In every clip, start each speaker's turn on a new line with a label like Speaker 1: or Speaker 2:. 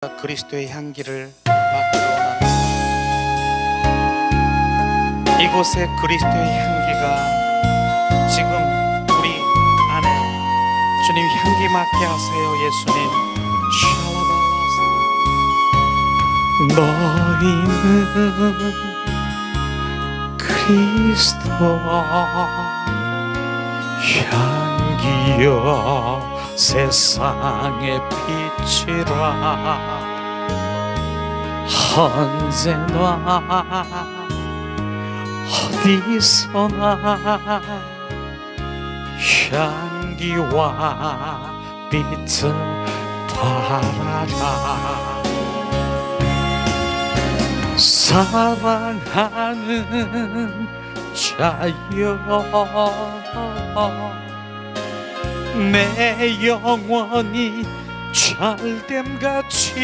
Speaker 1: 그리스도의 향기를 맡기러 원합니다. 이곳에 그리스도의 향기가 지금 우리 안에 주님 향기 맡게 하세요. 예수님 너희는 그리스도 향기여 세상의 빛이라 언제나 어디서나 향기와 빛을 발하라. 사랑하는 자여 내 영혼이 잘됨같이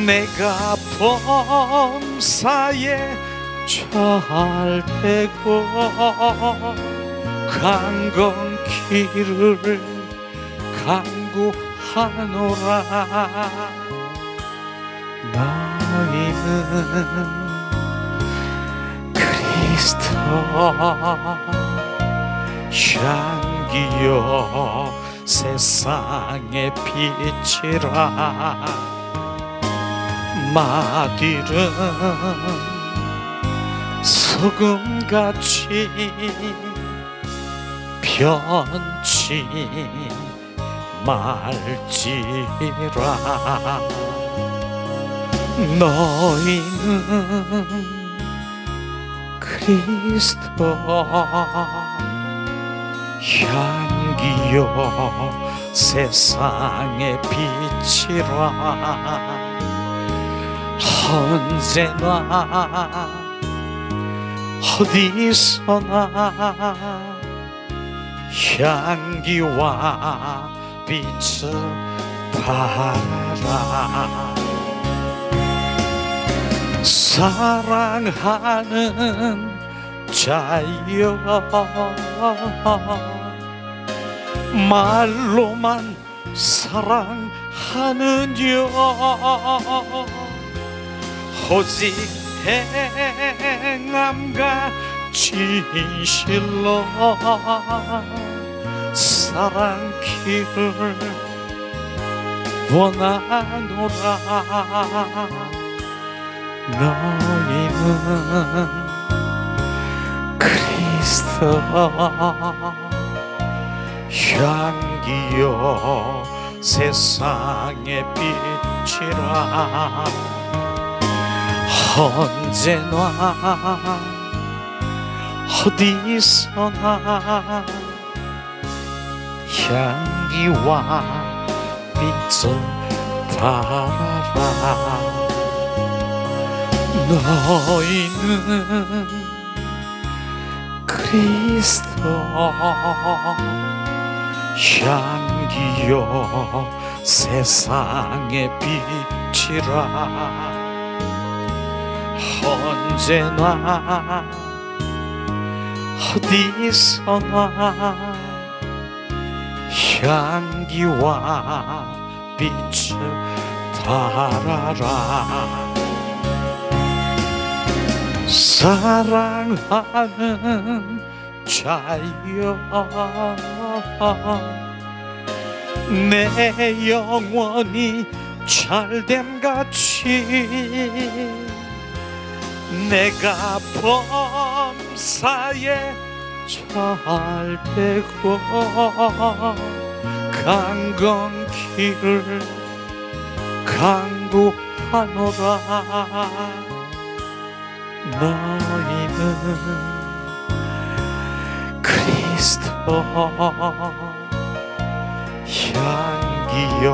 Speaker 1: 내가 범사에 잘되고 강건길을 강구하노라. 너희는 그리스도 향기여 세상의 빛이라. 마들은 소금같이 변치 말지라. 너희는 그리스도 향기여 세상의 빛이라. 언제나 어디서나 향기와 빛을 발하라. 사랑하는 자여 말로만 사랑하느냐 오직 행함과 진실로 사랑기를 원하노라. 너희는 그리스도 향기여 세상의 빛이라. 언제나 어디서나 향기와 빛을 발하라. 너희는 그리스도 향기여 세상의 빛이라. 언제나 어디서나 향기와 빛을 발하라. 사랑하는 자여 내 영혼이 잘됨같이 내가 범사에 잘되고 강건길을 강구하노라. 너희는 그리스도 향기여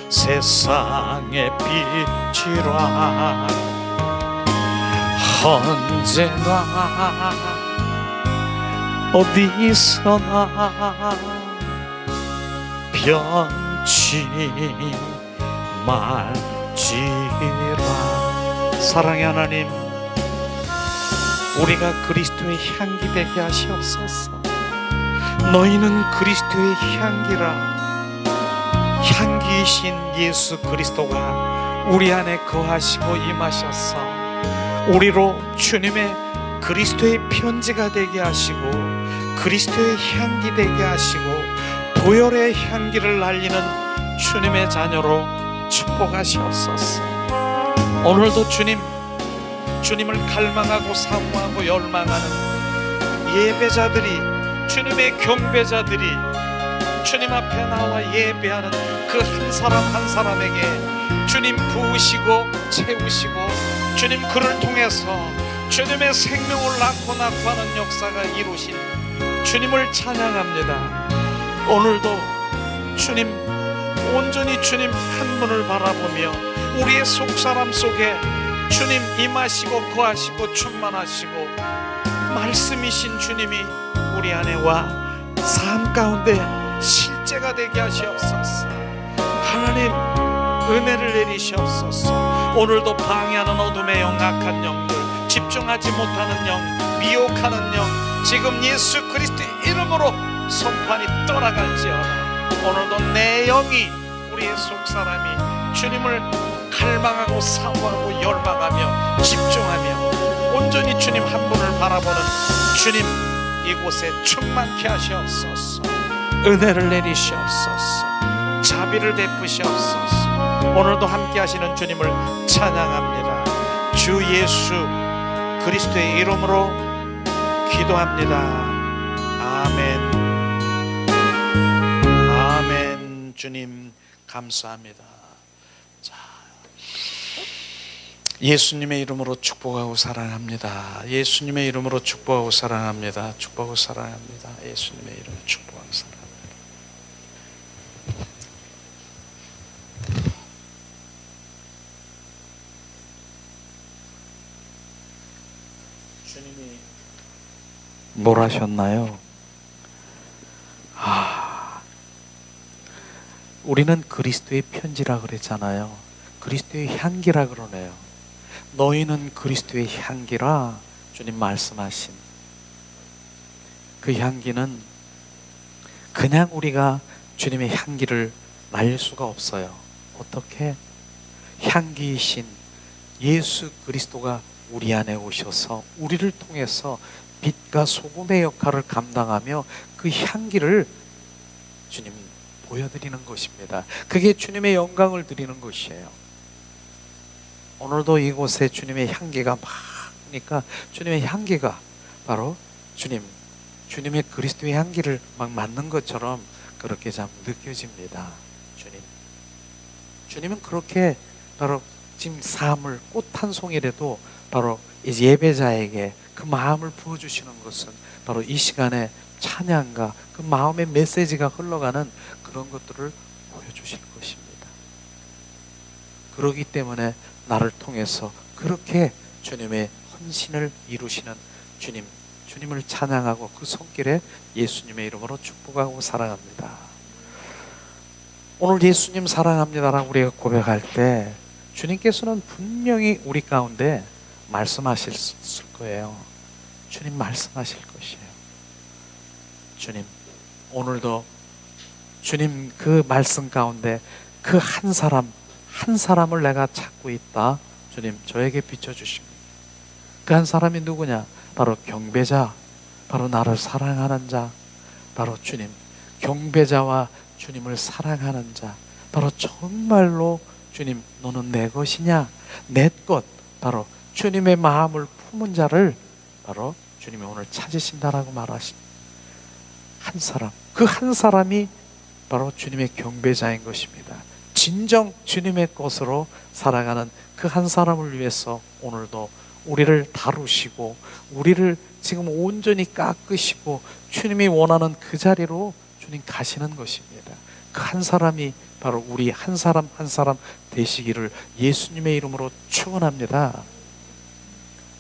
Speaker 1: 세상의 빛이라. 언제나 어디서나 변치 말지라. 사랑의 하나님, 우리가 그리스도의 향기 되게 하시옵소서. 너희는 그리스도의 향기라. 향기이신 예수 그리스도가 우리 안에 거하시고 임하셔서 우리로 주님의 그리스도의 편지가 되게 하시고 그리스도의 향기 되게 하시고 보혈의 향기를 날리는 주님의 자녀로 축복하시옵소서. 오늘도 주님을 갈망하고 사모하고 열망하는 예배자들이, 주님의 경배자들이 주님 앞에 나와 예배하는 그 한 사람 한 사람에게 주님 부으시고 채우시고 주님 그를 통해서 주님의 생명을 낳고 하는 역사가 이루신 주님을 찬양합니다. 오늘도 주님, 온전히 주님 한 분을 바라보며 우리의 속사람 속에 주님 임하시고 거하시고 충만하시고 말씀이신 주님이 우리 안에 와 삶 가운데 실제가 되게 하시옵소서. 하나님 은혜를 내리시옵소서. 오늘도 방해하는 어둠의 영, 악한 영들, 집중하지 못하는 영, 미혹하는 영, 지금 예수 그리스도의 이름으로 선판이 떠나갈지어다. 오늘도 내 영이, 우리의 속사람이 주님을 갈망하고 사모하고 열망하며 집중하며 온전히 주님 한 분을 바라보는 주님 이곳에 충만케 하시옵소서. 은혜를 내리시옵소서. 자비를 베푸시옵소서. 오늘도 함께 하시는 주님을 찬양합니다. 주 예수 그리스도의 이름으로 기도합니다. 아멘. 아멘. 주님 감사합니다. 자, 예수님의 이름으로 축복하고 사랑합니다. 예수님의 이름으로 축복하고 사랑합니다. 축복하고 사랑합니다. 예수님의 이름으로 축복하고 사랑합니다. 주님이 뭘 하셨나요? 우리는 그리스도의 편지라 그랬잖아요. 그리스도의 향기라 그러네요. 너희는 그리스도의 향기라 주님 말씀하신 그 향기는 그냥 우리가 주님의 향기를 날릴 수가 없어요. 어떻게? 향기이신 예수 그리스도가 우리 안에 오셔서 우리를 통해서 빛과 소금의 역할을 감당하며 그 향기를 주님 보여드리는 것입니다. 그게 주님의 영광을 드리는 것이에요. 오늘도 이곳에 주님의 향기가 막니까 주님의 향기가 바로 주님의 그리스도의 향기를 막 맡는 것처럼 그렇게 참 느껴집니다. 주님은 그렇게 바로 지금 삶을 꽃 한 송이라도 바로 이 예배자에게 그 마음을 부어주시는 것은 바로 이 시간에 찬양과 그 마음의 메시지가 흘러가는 그런 것들을 보여주실 것입니다. 그러기 때문에 나를 통해서 그렇게 주님의 헌신을 이루시는 주님을 찬양하고 그 손길에 예수님의 이름으로 축복하고 사랑합니다. 오늘 예수님 사랑합니다라고 우리가 고백할 때 주님께서는 분명히 우리 가운데 말씀하실 거예요. 주님 말씀하실 것이에요. 주님, 오늘도 주님 그 말씀 가운데 그 한 사람을 내가 찾고 있다. 주님 저에게 비춰주십니다. 그 한 사람이 누구냐? 바로 경배자, 바로 나를 사랑하는 자, 바로 주님, 경배자와 주님을 사랑하는 자, 바로 정말로 주님 너는 내 것이냐? 내 것, 바로 주님의 마음을 품은 자를 바로 주님이 오늘 찾으신다라고 말하십니다. 한 사람, 그 한 사람이 바로 주님의 경배자인 것입니다. 진정 주님의 것으로 살아가는 그 한 사람을 위해서 오늘도 우리를 다루시고 우리를 지금 온전히 깎으시고 주님이 원하는 그 자리로 주님 가시는 것입니다. 그 한 사람이 바로 우리 한 사람 한 사람 되시기를 예수님의 이름으로 축원합니다.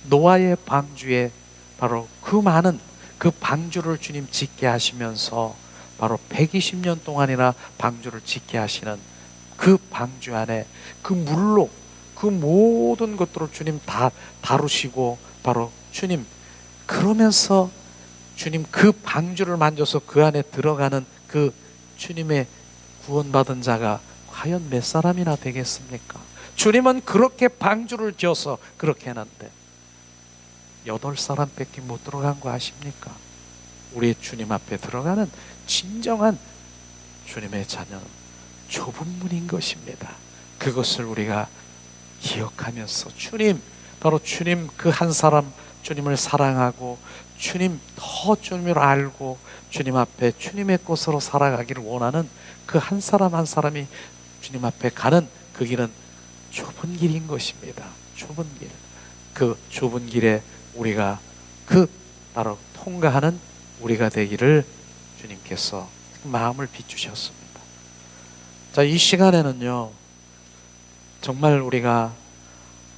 Speaker 1: 노아의 방주에 바로 그 많은 그 방주를 주님 짓게 하시면서 바로 120년 동안이나 방주를 짓게 하시는 그 방주 안에 그 물로 그 모든 것들을 주님 다 다루시고 바로 주님 그러면서 주님 그 방주를 만져서 그 안에 들어가는 그 주님의 구원받은 자가 과연 몇 사람이나 되겠습니까? 주님은 그렇게 방주를 지어서 그렇게 했는데 8사람밖에 못 들어간 거 아십니까? 우리 주님 앞에 들어가는 진정한 주님의 자녀는 좁은 문인 것입니다. 그것을 우리가 기억하면서 주님, 바로 주님 그 한 사람 주님을 사랑하고 주님 더 주님을 알고 주님 앞에 주님의 것으로 살아가기를 원하는 그 한 사람 한 사람이 주님 앞에 가는 그 길은 좁은 길인 것입니다. 좁은 길. 그 좁은 길에 우리가 그 바로 통과하는 우리가 되기를 주님께서 마음을 비추셨습니다. 자, 이 시간에는요, 정말 우리가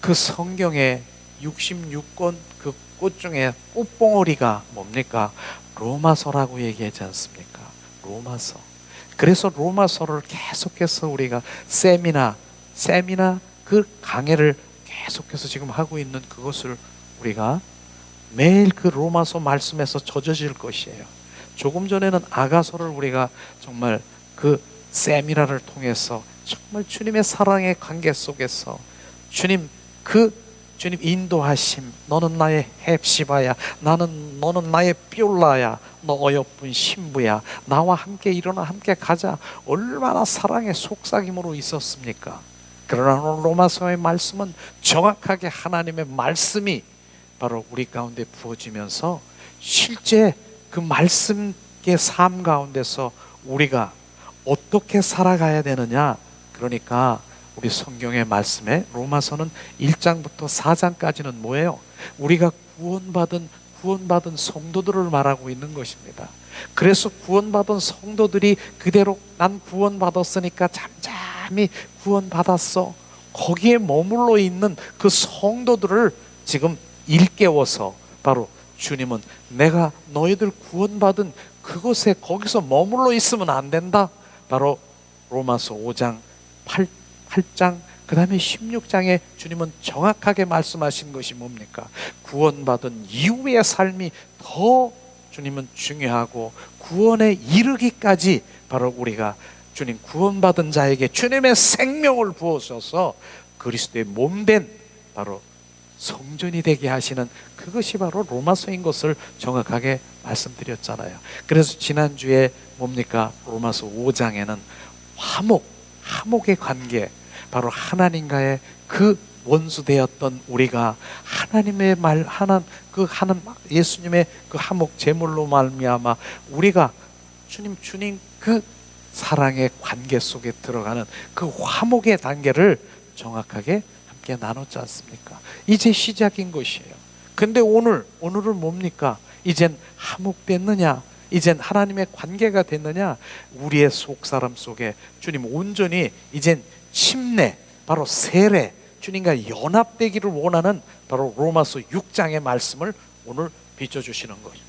Speaker 1: 그 성경의 66권 그 꽃 중에 꽃봉오리가 뭡니까? 로마서라고 얘기하지 않습니까? 로마서. 그래서 로마서를 계속해서 우리가 세미나 그 강해를 계속해서 지금 하고 있는 그것을 우리가 매일 그 로마서 말씀에서 젖어질 것이에요. 조금 전에는 아가서를 우리가 정말 그 세미나를 통해서 정말 주님의 사랑의 관계 속에서 주님 인도하심, 너는 나의 헵시바야, 너는 나의 뷸라야, 너 어여쁜 신부야, 나와 함께 일어나 함께 가자. 얼마나 사랑의 속삭임으로 있었습니까? 그러나 로마서의 말씀은 정확하게 하나님의 말씀이 바로 우리 가운데 부어지면서 실제 그 말씀의 삶 가운데서 우리가 어떻게 살아가야 되느냐. 그러니까 우리 성경의 말씀에 로마서는 1장부터 4장까지는 뭐예요? 우리가 구원받은 성도들을 말하고 있는 것입니다. 그래서 구원받은 성도들이 그대로 난 구원받았으니까 잠잠히 구원받았어, 거기에 머물러 있는 그 성도들을 지금 일깨워서 바로 주님은 내가 너희들 구원받은 그곳에 거기서 머물러 있으면 안 된다. 바로 로마서 5장 8장 그 다음에 16장에 주님은 정확하게 말씀하신 것이 뭡니까? 구원받은 이후의 삶이 더 주님은 중요하고 구원에 이르기까지 바로 우리가 주님 구원받은 자에게 주님의 생명을 부어셔서 그리스도의 몸된 바로 성전이 되게 하시는 그것이 바로 로마서인 것을 정확하게 말씀드렸잖아요. 그래서 지난주에 뭡니까? 로마서 5장에는 화목의 관계, 바로 하나님과의 그 원수되었던 우리가 하나님의 말 하나님 예수님의 그 화목 제물로 말미암아 우리가 주님 그 사랑의 관계 속에 들어가는 그 화목의 단계를 정확하게 함께 나눴지 않습니까? 이제 시작인 것이에요. 근데 오늘은 뭡니까? 이젠 화목됐느냐? 이젠 하나님의 관계가 됐느냐? 우리의 속사람 속에 주님 온전히 이젠 침례, 바로 세례, 주님과 연합되기를 원하는 바로 로마서 6장의 말씀을 오늘 비춰주시는 거예요.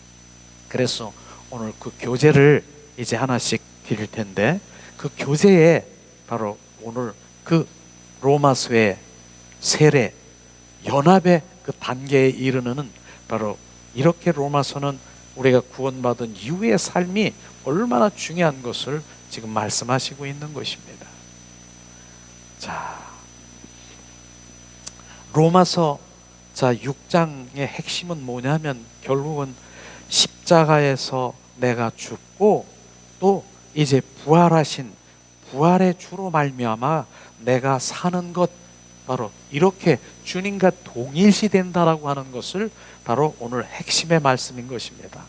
Speaker 1: 그래서 오늘 그 교제를 이제 하나씩 드릴 텐데 그 교제에 바로 오늘 그 로마서의 세례, 연합의 그 단계에 이르는 바로 이렇게 로마서는 우리가 구원받은 이후의 삶이 얼마나 중요한 것을 지금 말씀하시고 있는 것입니다. 자, 로마서 6장의 핵심은 뭐냐면 결국은 십자가에서 내가 죽고 또 이제 부활하신 부활의 주로 말미암아 내가 사는 것, 바로 이렇게 주님과 동일시 된다라고 하는 것을 바로 오늘 핵심의 말씀인 것입니다.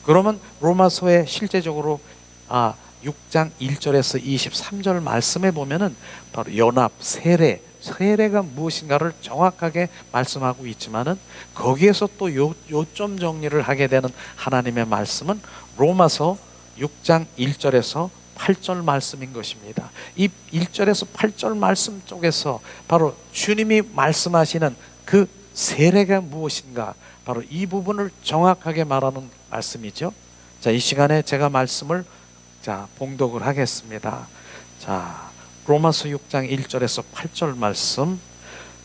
Speaker 1: 그러면 로마서에 실제적으로 6장 1절에서 23절 말씀에 보면은 바로 연합, 세례가 무엇인가를 정확하게 말씀하고 있지만은 거기에서 또 요점 정리를 하게 되는 하나님의 말씀은 로마서 6장 1절에서 8절 말씀인 것입니다. 이 1절에서 8절 말씀 쪽에서 바로 주님이 말씀하시는 그 세례가 무엇인가, 바로 이 부분을 정확하게 말하는 말씀이죠. 자, 이 시간에 제가 말씀을 봉독을 하겠습니다. 자, 로마서 6장 1절에서 8절 말씀.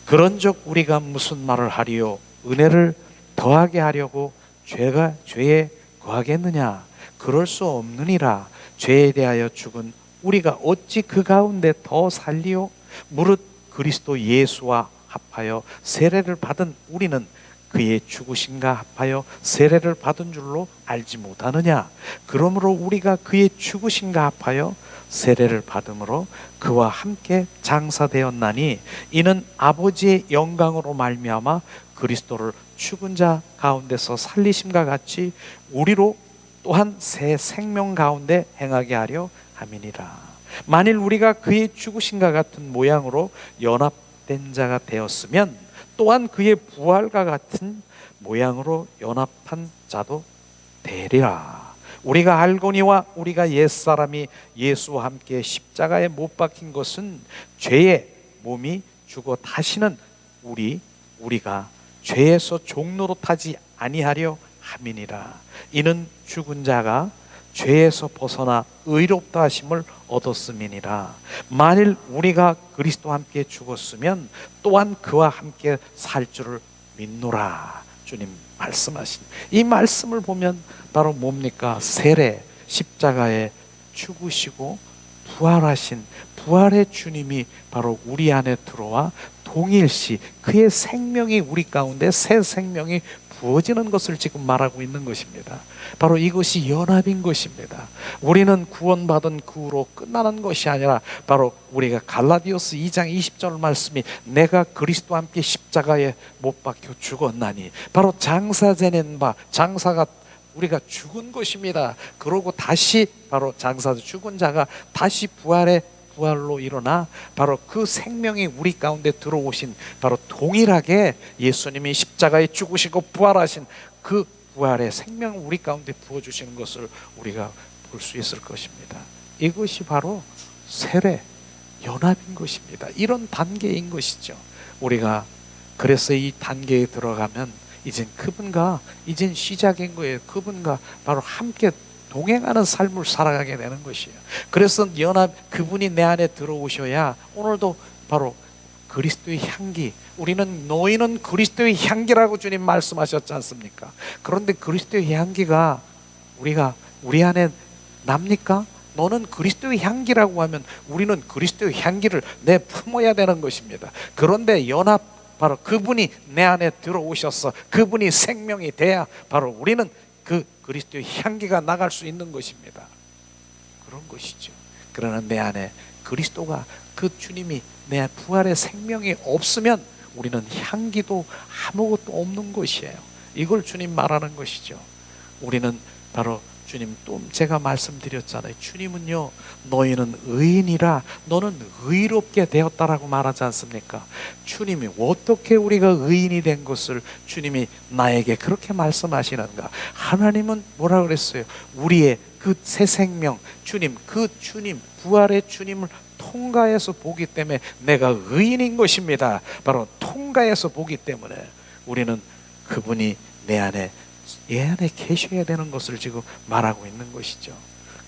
Speaker 1: 그런즉 우리가 무슨 말을 하리요? 은혜를 더하게 하려고 죄에 거하겠느냐? 그럴 수 없느니라. 죄에 대하여 죽은 우리가 어찌 그 가운데 더 살리요? 무릇 그리스도 예수와 합하여 세례를 받은 우리는 그의 죽으심과 합하여 세례를 받은 줄로 알지 못하느냐? 그러므로 우리가 그의 죽으심과 합하여 세례를 받음으로 그와 함께 장사되었나니 이는 아버지의 영광으로 말미암아 그리스도를 죽은 자 가운데서 살리심과 같이 우리로 또한 새 생명 가운데 행하게 하려 함이니라. 만일 우리가 그의 죽으심과 같은 모양으로 연합된 자가 되었으면 또한 그의 부활과 같은 모양으로 연합한 자도 되리라. 우리가 알거니와 우리가 옛사람이 예수와 함께 십자가에 못 박힌 것은 죄의 몸이 죽어 다시는 우리가 죄에서 종노릇하지 아니하려 함이니라. 이는 죽은 자가 죄에서 벗어나 의롭다 하심을 얻었음이니라. 만일 우리가 그리스도와 함께 죽었으면 또한 그와 함께 살 줄을 믿노라. 주님 말씀하신 이 말씀을 보면 바로 뭡니까? 세례, 십자가에 죽으시고 부활하신 부활의 주님이 바로 우리 안에 들어와 동일시 그의 생명이 우리 가운데 새 생명이 부어지는 것을 지금 말하고 있는 것입니다. 바로 이것이 연합인 것입니다. 우리는 구원받은 그 후로 끝나는 것이 아니라 바로 우리가 갈라디아서 2장 20절 말씀이 내가 그리스도와 함께 십자가에 못 박혀 죽었나니 바로 장사되는 바 장사가 우리가 죽은 것입니다. 그러고 다시 바로 장사 죽은 자가 다시 부활로 일어나 바로 그 생명이 우리 가운데 들어오신 바로 동일하게 예수님이 십자가에 죽으시고 부활하신 그 부활의 생명을 우리 가운데 부어주시는 것을 우리가 볼 수 있을 것입니다. 이것이 바로 세례, 연합인 것입니다. 이런 단계인 것이죠. 우리가 그래서 이 단계에 들어가면 이젠 그분과 이젠 시작인 거예요. 그분과 바로 함께 동행하는 삶을 살아가게 되는 것이에요. 그래서 그분이 내 안에 들어오셔야 오늘도 바로 그리스도의 향기, 우리는 너희는 그리스도의 향기라고 주님 말씀하셨지 않습니까? 그런데 그리스도의 향기가 우리 안에 납니까? 너는 그리스도의 향기라고 하면 우리는 그리스도의 향기를 내품어야 되는 것입니다. 그런데 바로 그분이 내 안에 들어오셔서 그분이 생명이 돼야 바로 우리는 그 그리스도의 향기가 나갈 수 있는 것입니다. 그런 것이죠. 그러나 내 안에 그리스도가 그 주님이 내 부활의 생명이 없으면 우리는 향기도 아무것도 없는 것이에요. 이걸 주님 말하는 것이죠. 우리는 바로 주님 또 제가 말씀드렸잖아요. 주님은요 너희는 의인이라 너는 의롭게 되었다라고 말하지 않습니까? 주님이 어떻게 우리가 의인이 된 것을 주님이 나에게 그렇게 말씀하시는가? 하나님은 뭐라 그랬어요? 우리의 그 새 생명 주님 부활의 주님을 통과해서 보기 때문에 내가 의인인 것입니다. 바로 통과해서 보기 때문에 우리는 그분이 내 안에 계셔야 되는 것을 지금 말하고 있는 것이죠.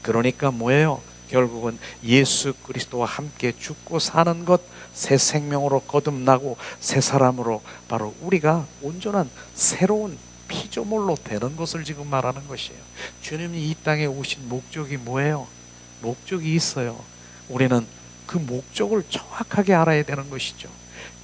Speaker 1: 그러니까 뭐예요? 결국은 예수 그리스도와 함께 죽고 사는 것, 새 생명으로 거듭나고 새 사람으로 바로 우리가 온전한 새로운 피조물로 되는 것을 지금 말하는 것이에요. 주님이 이 땅에 오신 목적이 뭐예요? 목적이 있어요. 우리는 그 목적을 정확하게 알아야 되는 것이죠.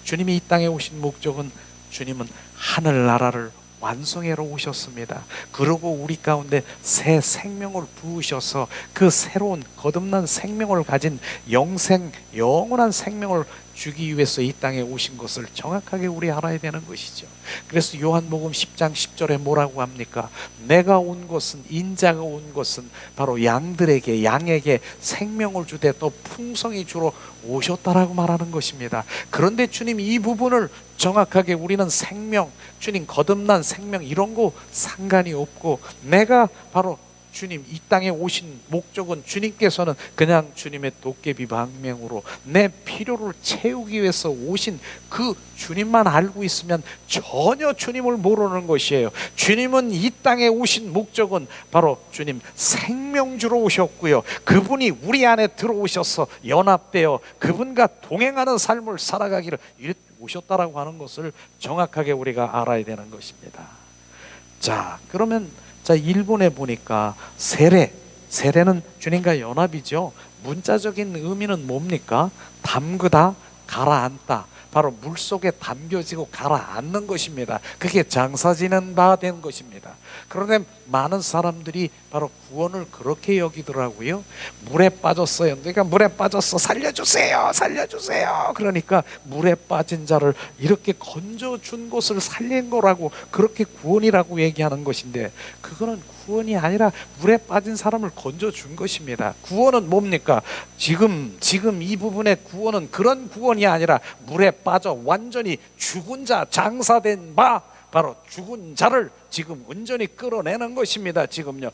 Speaker 1: 주님이 이 땅에 오신 목적은 주님은 하늘나라를 완성하러 오셨습니다. 그리고 우리 가운데 새 생명을 부으셔서 그 새로운 거듭난 생명을 가진 영원한 생명을 주기 위해서 이 땅에 오신 것을 정확하게 우리 알아야 되는 것이죠. 그래서 요한복음 10장 10절에 뭐라고 합니까? 내가 온 것은 인자가 온 것은 바로 양에게 생명을 주되 또 풍성히 주러 오셨다라고 말하는 것입니다. 그런데 주님 이 부분을 정확하게 우리는 주님 거듭난 생명 이런 거 상관이 없고 내가 바로 주님 이 땅에 오신 목적은 주님께서는 그냥 주님의 도깨비 방명으로 내 필요를 채우기 위해서 오신 그 주님만 알고 있으면 전혀 주님을 모르는 것이에요. 주님은 이 땅에 오신 목적은 바로 주님 생명주로 오셨고요. 그분이 우리 안에 들어오셔서 연합되어 그분과 동행하는 삶을 살아가기를 오셨다라고 하는 것을 정확하게 우리가 알아야 되는 것입니다. 자, 그러면 일본에 보니까 세례, 세례는 주님과 연합이죠. 문자적인 의미는 뭡니까? 담그다, 가라앉다. 바로 물속에 담겨지고 가라앉는 것입니다. 그게 장사지는 바 된 것입니다. 그런데 많은 사람들이 바로 구원을 그렇게 여기더라고요. 물에 빠졌어요. 그러니까 물에 빠졌어. 살려주세요. 살려주세요. 그러니까 물에 빠진 자를 이렇게 건져준 것을 살린 거라고, 그렇게 구원이라고 얘기하는 것인데, 그거는 구원이 아니라 물에 빠진 사람을 건져준 것입니다. 구원은 뭡니까? 지금 이 부분의 구원은 그런 구원이 아니라 물에 빠져 완전히 죽은 자, 장사된 바, 바로 죽은 자를 지금 온전히 끌어내는 것입니다. 지금요,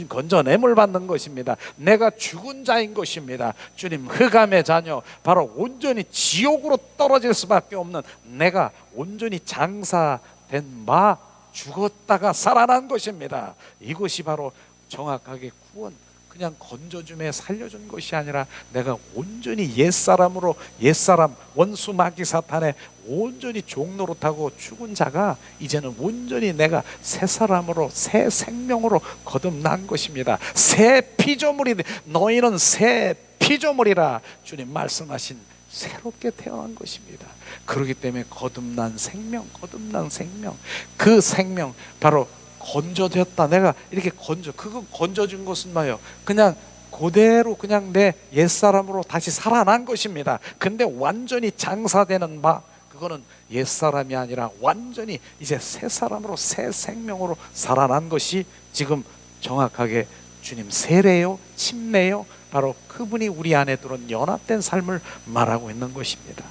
Speaker 1: 건져냄을 받는 것입니다. 내가 죽은 자인 것입니다. 주님, 흑암의 자녀, 바로 온전히 지옥으로 떨어질 수밖에 없는 내가 온전히 장사된 바, 죽었다가 살아난 것입니다. 이것이 바로 정확하게 구원, 그냥 건져줌에 살려준 것이 아니라 내가 온전히 옛사람으로, 옛사람 원수 마귀 사탄에 온전히 종노릇하고 죽은 자가 이제는 온전히 내가 새 사람으로, 새 생명으로 거듭난 것입니다. 새 피조물이, 너희는 새 피조물이라 주님 말씀하신 새롭게 태어난 것입니다. 그렇기 때문에 거듭난 생명, 거듭난 생명, 그 생명 바로 건져졌다. 내가 이렇게 그거 건져준 것은 뭐예요? 그냥 그대로 그냥 내 옛사람으로 다시 살아난 것입니다. 근데 완전히 장사되는 바, 그거는 옛사람이 아니라 완전히 이제 새 사람으로, 새 생명으로 살아난 것이 지금 정확하게 주님 세례요, 침례요, 바로 그분이 우리 안에 들어온 연합된 삶을 말하고 있는 것입니다.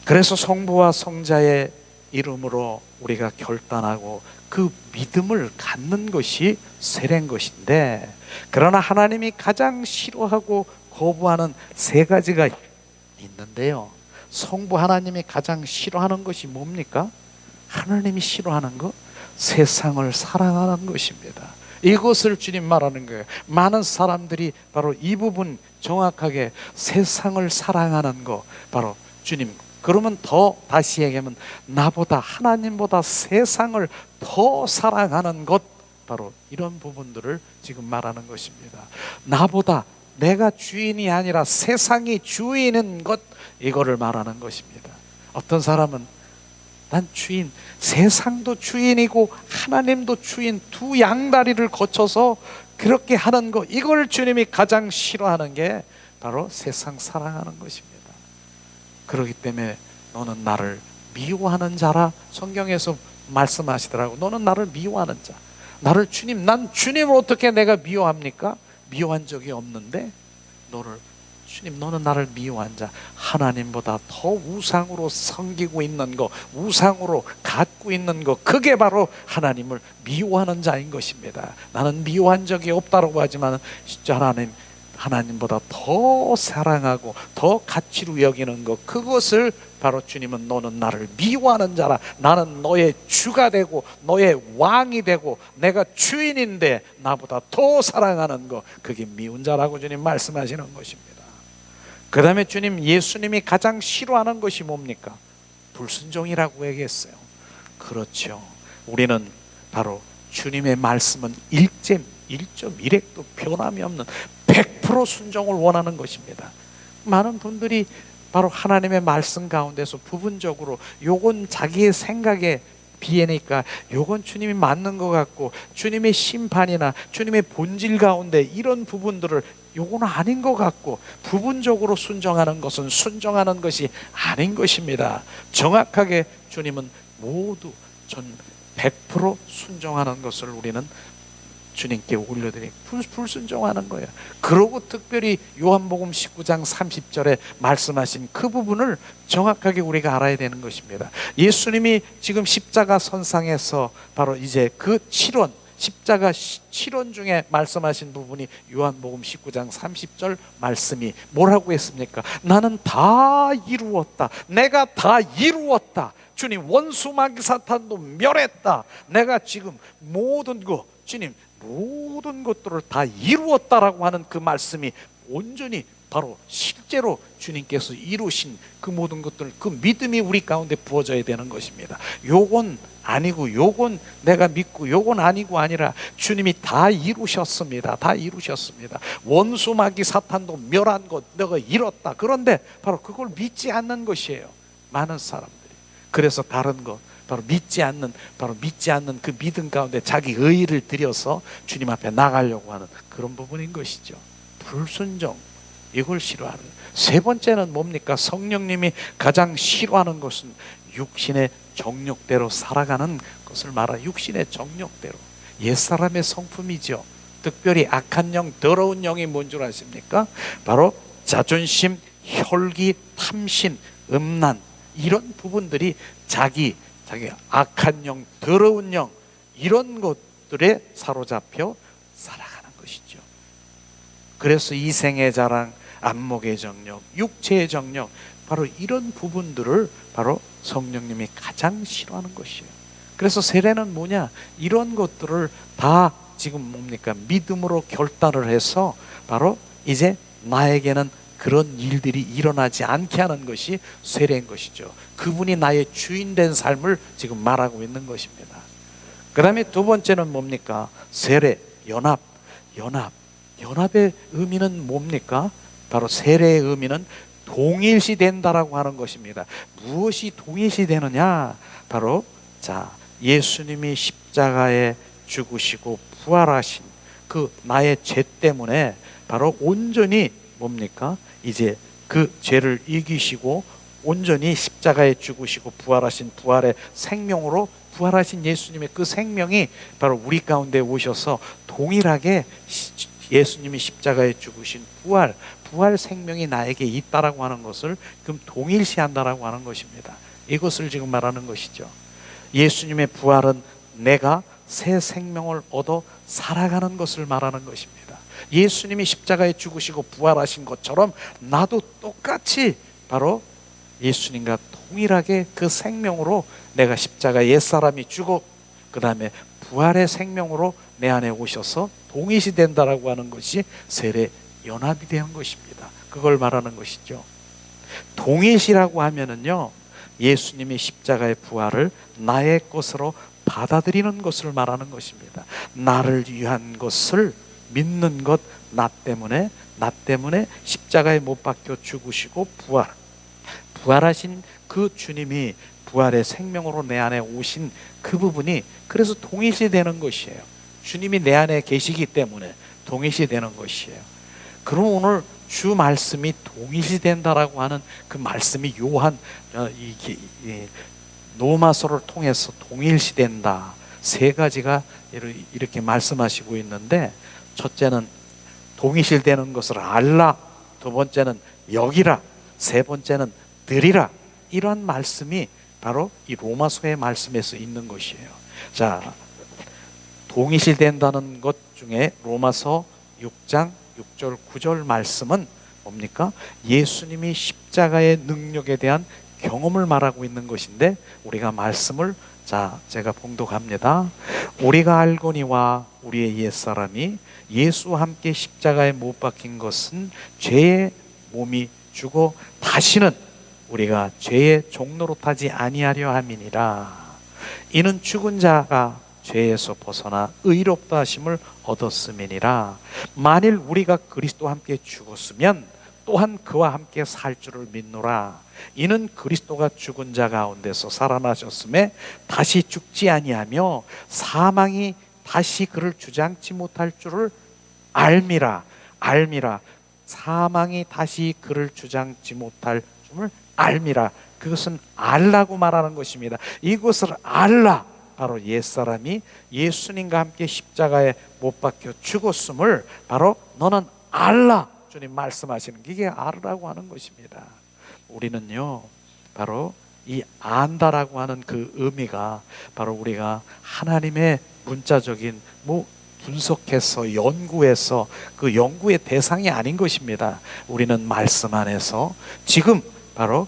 Speaker 1: 그래서 성부와 성자의 이름으로 우리가 결단하고 그 믿음을 갖는 것이 세례인 것인데, 그러나 하나님이 가장 싫어하고 거부하는 세 가지가 있는데요. 성부 하나님이 가장 싫어하는 것이 뭡니까? 하나님이 싫어하는 것, 세상을 사랑하는 것입니다. 이것을 주님 말하는 거예요. 많은 사람들이 바로 이 부분 정확하게 세상을 사랑하는 것, 바로 주님, 그러면 더 다시 얘기하면 나보다, 하나님보다 세상을 더 사랑하는 것, 바로 이런 부분들을 지금 말하는 것입니다. 나보다, 내가 주인이 아니라 세상이 주인인 것, 이거를 말하는 것입니다. 어떤 사람은 난 주인, 세상도 주인이고 하나님도 주인, 두 양다리를 거쳐서 그렇게 하는 것, 이걸 주님이 가장 싫어하는 게 바로 세상 사랑하는 것입니다. 그렇기 때문에 너는 나를 미워하는 자라 성경에서 말씀하시더라고. 너는 나를 미워하는 자. 나를 주님, 난 주님을 어떻게 내가 미워합니까? 미워한 적이 없는데 너를, 주님 너는 나를 미워한 자, 하나님보다 더 우상으로 섬기고 있는 거, 우상으로 갖고 있는 거, 그게 바로 하나님을 미워하는 자인 것입니다. 나는 미워한 적이 없다고 하지만 진짜 하나님보다 더 사랑하고 더 가치로 여기는 것, 그것을 바로 주님은 너는 나를 미워하는 자라. 나는 너의 주가 되고 너의 왕이 되고 내가 주인인데 나보다 더 사랑하는 것, 그게 미운 자라고 주님 말씀하시는 것입니다. 그 다음에 주님, 예수님이 가장 싫어하는 것이 뭡니까? 불순종이라고 얘기했어요. 그렇죠. 우리는 바로 주님의 말씀은 1.1획도 변함이 없는 100% 순종을 원하는 것입니다. 많은 분들이 바로 하나님의 말씀 가운데서 부분적으로 요건 자기의 생각에 비하니까 요건 주님이 맞는 것 같고, 주님의 심판이나 주님의 본질 가운데 이런 부분들을 요건 아닌 것 같고, 부분적으로 순종하는 것은 순종하는 것이 아닌 것입니다. 정확하게 주님은 모두 전 100% 순종하는 것을 우리는 주님께 올려드리고 불순종하는 거예요. 그러고 특별히 요한복음 19장 30절에 말씀하신 그 부분을 정확하게 우리가 알아야 되는 것입니다. 예수님이 지금 십자가 선상에서 바로 이제 그 7원, 십자가 7원 중에 말씀하신 부분이 요한복음 19장 30절 말씀이 뭐라고 했습니까? 나는 다 이루었다. 내가 다 이루었다. 주님, 원수 마귀 사탄도 멸했다. 내가 지금 모든 것, 주님 모든 것들을 다 이루었다라고 하는 그 말씀이 온전히 바로 실제로 주님께서 이루신 그 모든 것들, 그 믿음이 우리 가운데 부어져야 되는 것입니다. 요건 아니고 요건 내가 믿고 요건 아니고 아니라 주님이 다 이루셨습니다. 다 이루셨습니다. 원수 마귀 사탄도 멸한 것 내가 이뤘다. 그런데 바로 그걸 믿지 않는 것이에요, 많은 사람들이. 그래서 다른 것, 바로 믿지 않는 그 믿음 가운데 자기 의의를 들여서 주님 앞에 나가려고 하는 그런 부분인 것이죠. 불순종, 이걸 싫어하는. 세 번째는 뭡니까? 성령님이 가장 싫어하는 것은 육신의 정욕대로 살아가는 것을 말하. 육신의 정욕대로, 옛사람의 성품이죠. 특별히 악한 영, 더러운 영이 뭔 줄 아십니까? 바로 자존심, 혈기, 탐심, 음란, 이런 부분들이 자기 악한 영, 더러운 영, 이런 것들에 사로잡혀 살아가는 것이죠. 그래서 이생의 자랑, 안목의 정욕, 육체의 정욕, 바로 이런 부분들을 바로 성령님이 가장 싫어하는 것이에요. 그래서 세례는 뭐냐? 이런 것들을 다 지금 뭡니까? 믿음으로 결단을 해서 바로 이제 나에게는 그런 일들이 일어나지 않게 하는 것이 세례인 것이죠. 그분이 나의 주인 된 삶을 지금 말하고 있는 것입니다. 그 다음에 두 번째는 뭡니까? 세례, 연합. 연합의 의미는 뭡니까? 바로 세례의 의미는 동일시 된다라고 하는 것입니다. 무엇이 동일시 되느냐? 바로 예수님이 십자가에 죽으시고 부활하신 그 나의 죄 때문에 바로 온전히 뭡니까? 이제 그 죄를 이기시고 온전히 십자가에 죽으시고 부활하신 부활의 생명으로 부활하신 예수님의 그 생명이 바로 우리 가운데 오셔서 동일하게 예수님이 십자가에 죽으신 부활 생명이 나에게 있다라고 하는 것을 그럼 동일시한다라고 하는 것입니다. 이것을 지금 말하는 것이죠. 예수님의 부활은 내가 새 생명을 얻어 살아가는 것을 말하는 것입니다. 예수님이 십자가에 죽으시고 부활하신 것처럼 나도 똑같이 바로 예수님과 동일하게 그 생명으로 내가 십자가 옛사람이 죽어 그 다음에 부활의 생명으로 내 안에 오셔서 동일시 된다라고 하는 것이 세례 연합이 되는 것입니다. 그걸 말하는 것이죠. 동일시라고 하면은요, 예수님이 십자가의 부활을 나의 것으로 받아들이는 것을 말하는 것입니다. 나를 위한 것을 믿는 것, 나 때문에 십자가에 못 박혀 죽으시고 부활하신 그 주님이 부활의 생명으로 내 안에 오신 그 부분이 그래서 동일시되는 것이에요. 주님이 내 안에 계시기 때문에 동일시되는 것이에요. 그럼 오늘 주 말씀이 동일시된다라고 하는 그 말씀이 요한 로마서를 통해서 동일시된다. 세 가지가 이렇게 말씀하시고 있는데, 첫째는 동일시되는 것을 알라, 두 번째는 여기라, 세 번째는 들이라. 이러한 말씀이 바로 이 로마서의 말씀에서 있는 것이에요. 자, 동일시된다는 것 중에 로마서 6장 6절 9절 말씀은 뭡니까? 예수님이 십자가의 능력에 대한 경험을 말하고 있는 것인데, 우리가 말씀을 제가 봉독합니다. 우리가 알거니와 우리의 옛사람이 예수와 함께 십자가에 못 박힌 것은 죄의 몸이 죽어 다시는 우리가 죄의 종로로 타지 아니하려 함이니라. 이는 죽은 자가 죄에서 벗어나 의롭다 하심을 얻었음이니라. 만일 우리가 그리스도와 함께 죽었으면 또한 그와 함께 살 줄을 믿노라. 이는 그리스도가 죽은 자 가운데서 살아나셨음에 다시 죽지 아니하며 사망이 다시 그를 주장치 못할 줄을 알미라. 사망이 다시 그를 주장치 못할 줄을 알미라. 그것은 알라고 말하는 것입니다. 이것을 알라. 바로 옛사람이 예수님과 함께 십자가에 못 박혀 죽었음을 바로 너는 알라. 주님 말씀하시는 게 이게 알라고 하는 것입니다. 우리는요, 바로 이 안다라고 하는 그 의미가 바로 우리가 하나님의 문자적인 분석해서 연구해서 그 연구의 대상이 아닌 것입니다. 우리는 말씀 안에서 지금 바로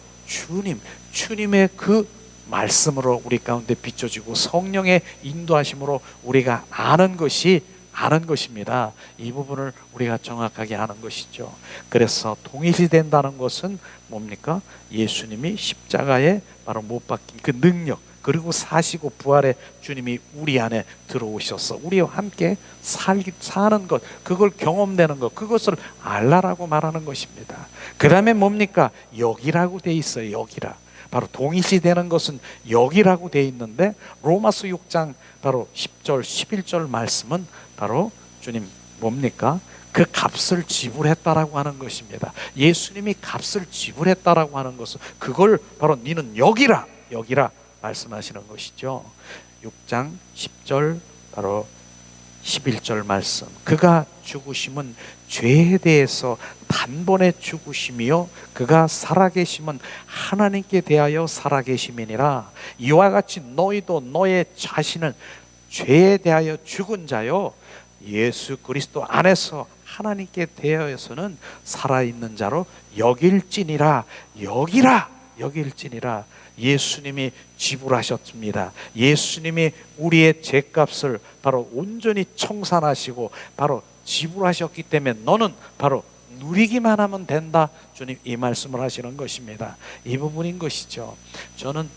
Speaker 1: 주님의 그 말씀으로 우리 가운데 비춰지고 성령의 인도하심으로 우리가 아는 것이 아는 것입니다. 이 부분을 우리가 정확하게 아는 것이죠. 그래서 동일시된다는 것은 뭡니까? 예수님이 십자가에 바로 못 박힌 그 능력, 그리고 사시고 부활의 주님이 우리 안에 들어오셔서 우리와 함께 사는 것, 그걸 경험되는 것, 그것을 알라라고 말하는 것입니다. 그 다음에 뭡니까? 여기라고 돼 있어요. 여기라. 바로 동일시되는 것은 여기라고 돼 있는데, 로마서 6장 바로 10절 11절 말씀은 바로 주님 뭡니까? 그 값을 지불했다라고 하는 것입니다. 예수님이 값을 지불했다라고 하는 것은 그걸 바로 너는 여기라 말씀하시는 것이죠. 6장 10절 바로 11절 말씀, 그가 죽으심은 죄에 대해서 단번에 죽으심이요 그가 살아계심은 하나님께 대하여 살아계심이니라. 이와 같이 너희도 너의 자신을 죄에 대하여 죽은 자요 예수 그리스도 안에서 하나님께 대하여서는 살아있는 자로 여길지니라. 여길지니라. 예수님이 지불하셨습니다. 예수님이 우리의 죄값을 바로 온전히 청산하시고 바로 지불하셨기 때문에 너는 바로 누리기만 하면 된다. 주님 이 말씀을 하시는 것입니다. 이 부분인 것이죠. 저는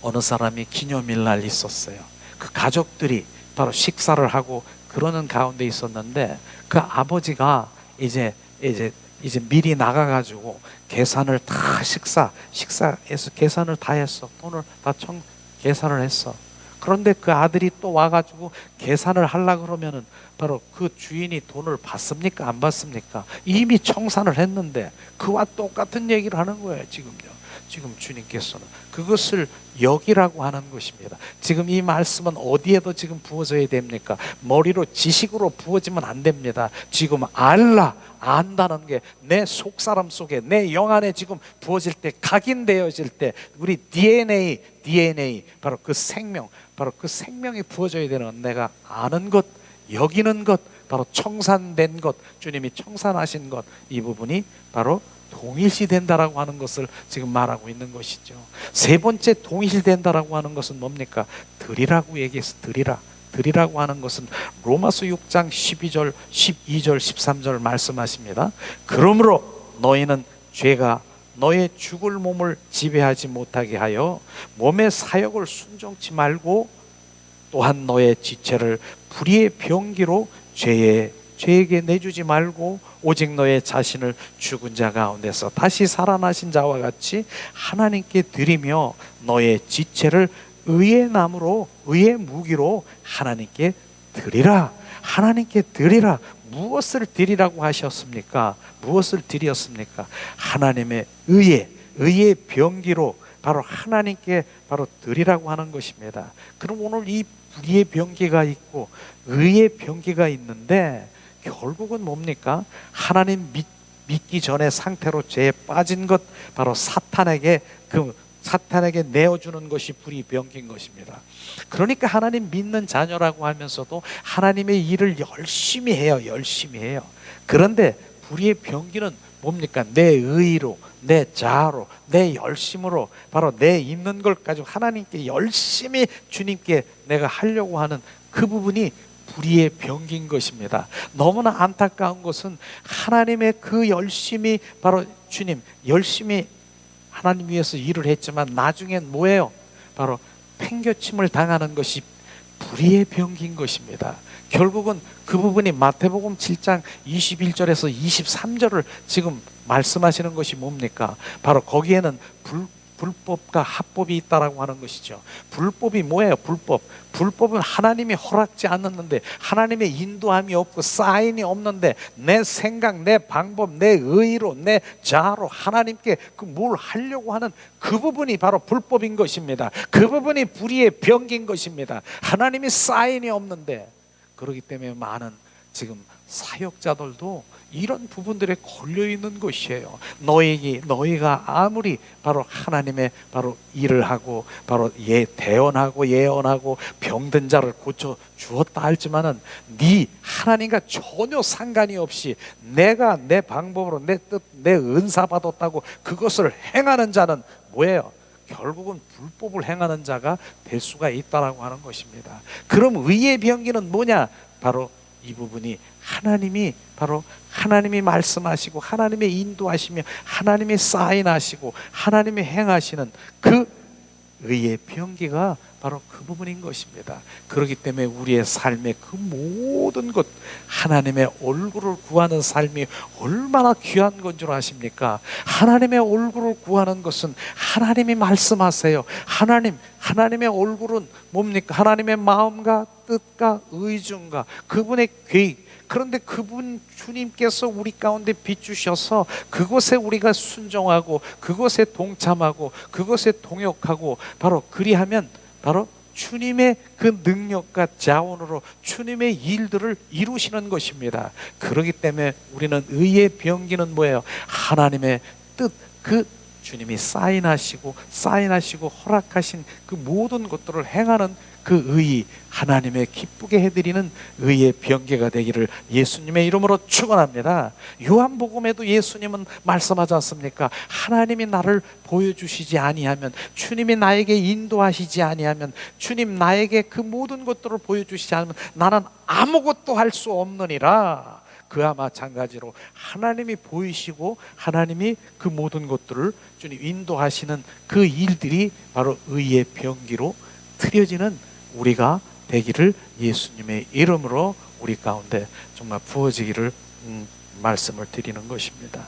Speaker 1: 어느 사람이 기념일 날 있었어요. 그 가족들이 바로 식사를 하고 그러는 가운데 있었는데, 그 아버지가 이제 미리 나가가지고 계산을 다 식사해서 계산을 다 했어. 돈을 다 계산을 했어. 그런데 그 아들이 또 와가지고 계산을 하려고 그러면은 바로 그 주인이 돈을 받습니까? 안 받습니까? 이미 청산을 했는데 그와 똑같은 얘기를 하는 거예요. 지금 주님께서는 그것을 여기라고 하는 것입니다. 지금 이 말씀은 어디에도 지금 부어져야 됩니까? 머리로 지식으로 부어지면 안 됩니다. 지금 안다는 게 내 속사람 속에 내 영 안에 지금 부어질 때, 각인되어질 때 우리 DNA 바로 그 생명이 부어져야 되는, 내가 아는 것, 여기는 것, 바로 청산된 것, 주님이 청산하신 것, 이 부분이 바로 동일시된다라고 하는 것을 지금 말하고 있는 것이죠. 세 번째 동일시된다라고 하는 것은 뭡니까? 드리라고 얘기해서 드리라고 하는 것은 로마서 6장 12절 13절 말씀하십니다. 그러므로 너희는 죄가 너의 죽을 몸을 지배하지 못하게 하여 몸의 사욕을 순종치 말고, 또한 너의 지체를 불의의 병기로 죄에게 내주지 말고 오직 너의 자신을 죽은 자 가운데서 다시 살아나신 자와 같이 하나님께 드리며 너의 지체를 의의 나무로, 의의 무기로 하나님께 드리라. 하나님께 드리라. 무엇을 드리라고 하셨습니까? 무엇을 드렸습니까? 하나님의 의의 병기로 바로 하나님께 바로 드리라고 하는 것입니다. 그럼 오늘 이 불의의 병기가 있고 의의 병기가 있는데, 결국은 뭡니까? 하나님 믿기 전에 상태로 죄에 빠진 것, 바로 사탄에게 내어주는 것이 불의 병기인 것입니다. 그러니까 하나님 믿는 자녀라고 하면서도 하나님의 일을 열심히 해요. 그런데 불의의 병기는 뭡니까? 내 의로, 내 자아로, 내 열심으로, 바로 내 있는 걸 가지고 하나님께 열심히 주님께 내가 하려고 하는 그 부분이 불의의 병기인 것입니다. 너무나 안타까운 것은 하나님의 그 열심히, 바로 주님 열심히 하나님 위해서 일을 했지만 나중엔 뭐예요? 바로 팽겨침을 당하는 것이 불의의 병기인 것입니다. 결국은 그 부분이 마태복음 7장 21절에서 23절을 지금 말씀하시는 것이 뭡니까? 바로 거기에는 불법과 합법이 있다라고 하는 것이죠. 불법이 뭐예요? 불법은 하나님이 허락지 않았는데, 하나님의 인도함이 없고 사인이 없는데 내 생각, 내 방법, 내 의로, 내 자아로 하나님께 그 뭘 하려고 하는 그 부분이 바로 불법인 것입니다. 그 부분이 불의의 병기인 것입니다. 하나님이 사인이 없는데. 그렇기 때문에 많은 지금 사역자들도 이런 부분들에 걸려 있는 것이에요. 너희가 아무리 바로 하나님의 바로 일을 하고 바로 대언하고 예언하고 병든 자를 고쳐 주었다 할지만은 네 하나님과 전혀 상관이 없이 내가 내 방법으로 내 뜻, 내 은사 받았다고 그것을 행하는 자는 뭐예요? 결국은 불법을 행하는 자가 될 수가 있다라고 하는 것입니다. 그럼 의의 병기는 뭐냐? 바로 이 부분이 하나님이 말씀하시고 하나님의 인도하시며 하나님의 사인하시고 하나님의 행하시는 그 의의 병기가 바로 그 부분인 것입니다. 그렇기 때문에 우리의 삶의 그 모든 것, 하나님의 얼굴을 구하는 삶이 얼마나 귀한 건 줄 아십니까? 하나님의 얼굴을 구하는 것은 하나님이 말씀하세요. 하나님의 얼굴은 뭡니까? 하나님의 마음과 뜻과 의중과 그분의 계획. 그런데 그분 주님께서 우리 가운데 비추셔서 그것에 우리가 순종하고 그것에 동참하고 그것에 동역하고 바로 그리하면 바로 주님의 그 능력과 자원으로 주님의 일들을 이루시는 것입니다. 그렇기 때문에 우리는 의의 병기는 뭐예요? 하나님의 뜻, 그 주님이 사인하시고 허락하신 그 모든 것들을 행하는 그 의의, 하나님의 기쁘게 해드리는 의의 병기가 되기를 예수님의 이름으로 축원합니다. 요한복음에도 예수님은 말씀하지 않습니까? 하나님이 나를 보여주시지 아니하면, 주님이 나에게 인도하시지 아니하면, 주님 나에게 그 모든 것들을 보여주시지 않으면 나는 아무것도 할 수 없느니라. 그와 마찬가지로 하나님이 보이시고 하나님이 그 모든 것들을 주님 인도하시는 그 일들이 바로 의의 병기로 트려지는 우리가 되기를 예수님의 이름으로 우리 가운데 정말 부어지기를 말씀을 드리는 것입니다.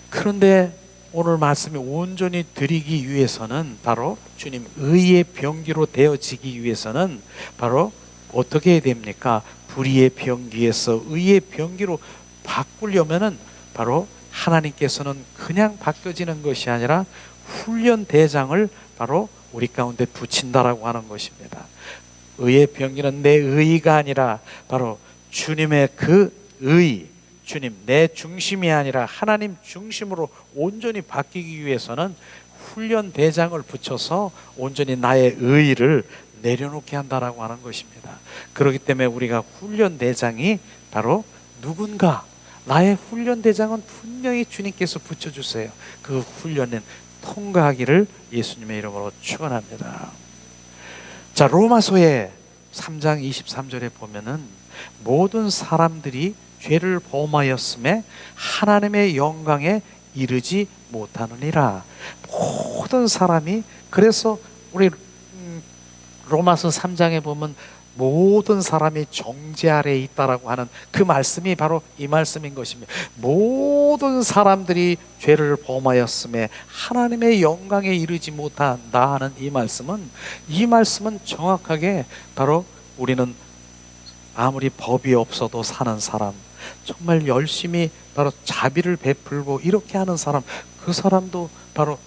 Speaker 1: 그런데 오늘 말씀이 온전히 드리기 위해서는 바로 주님 의의 병기로 되어지기 위해서는 바로 어떻게 해야 됩니까? 불의의 병기에서 의의 병기로 바꾸려면은 바로 하나님께서는 그냥 바뀌어지는 것이 아니라 훈련 대장을 바로 우리 가운데 붙인다라고 하는 것입니다. 의의 병기는 내 의의가 아니라 바로 주님의 그 의, 주님 내 중심이 아니라 하나님 중심으로 온전히 바뀌기 위해서는 훈련 대장을 붙여서 온전히 나의 의의를 내려놓게 한다라고 하는 것입니다. 그렇기 때문에 우리가 훈련 대장이 바로 누군가, 나의 훈련 대장은 분명히 주님께서 붙여주세요. 그 훈련은 통과하기를 예수님의 이름으로 축원합니다. 자, 로마서의 3장 23절에 보면은 모든 사람들이 죄를 범하였음에 하나님의 영광에 이르지 못하느니라. 모든 사람이, 그래서 우리 로마서 3장에 보면 모든 사람이 정죄 아래에 있다라고 하는 그 말씀이 바로 이 말씀인 것입니다. 모든 사람들이 죄를 범하였음에 하나님의 영광에 이르지 못한다 하는 이 말씀은 정확하게 바로 우리는 아무리 법이 없어도 사는 사람, 정말 열심히 바로 자비를 베풀고 이렇게 하는 사람, 그 사람도 바로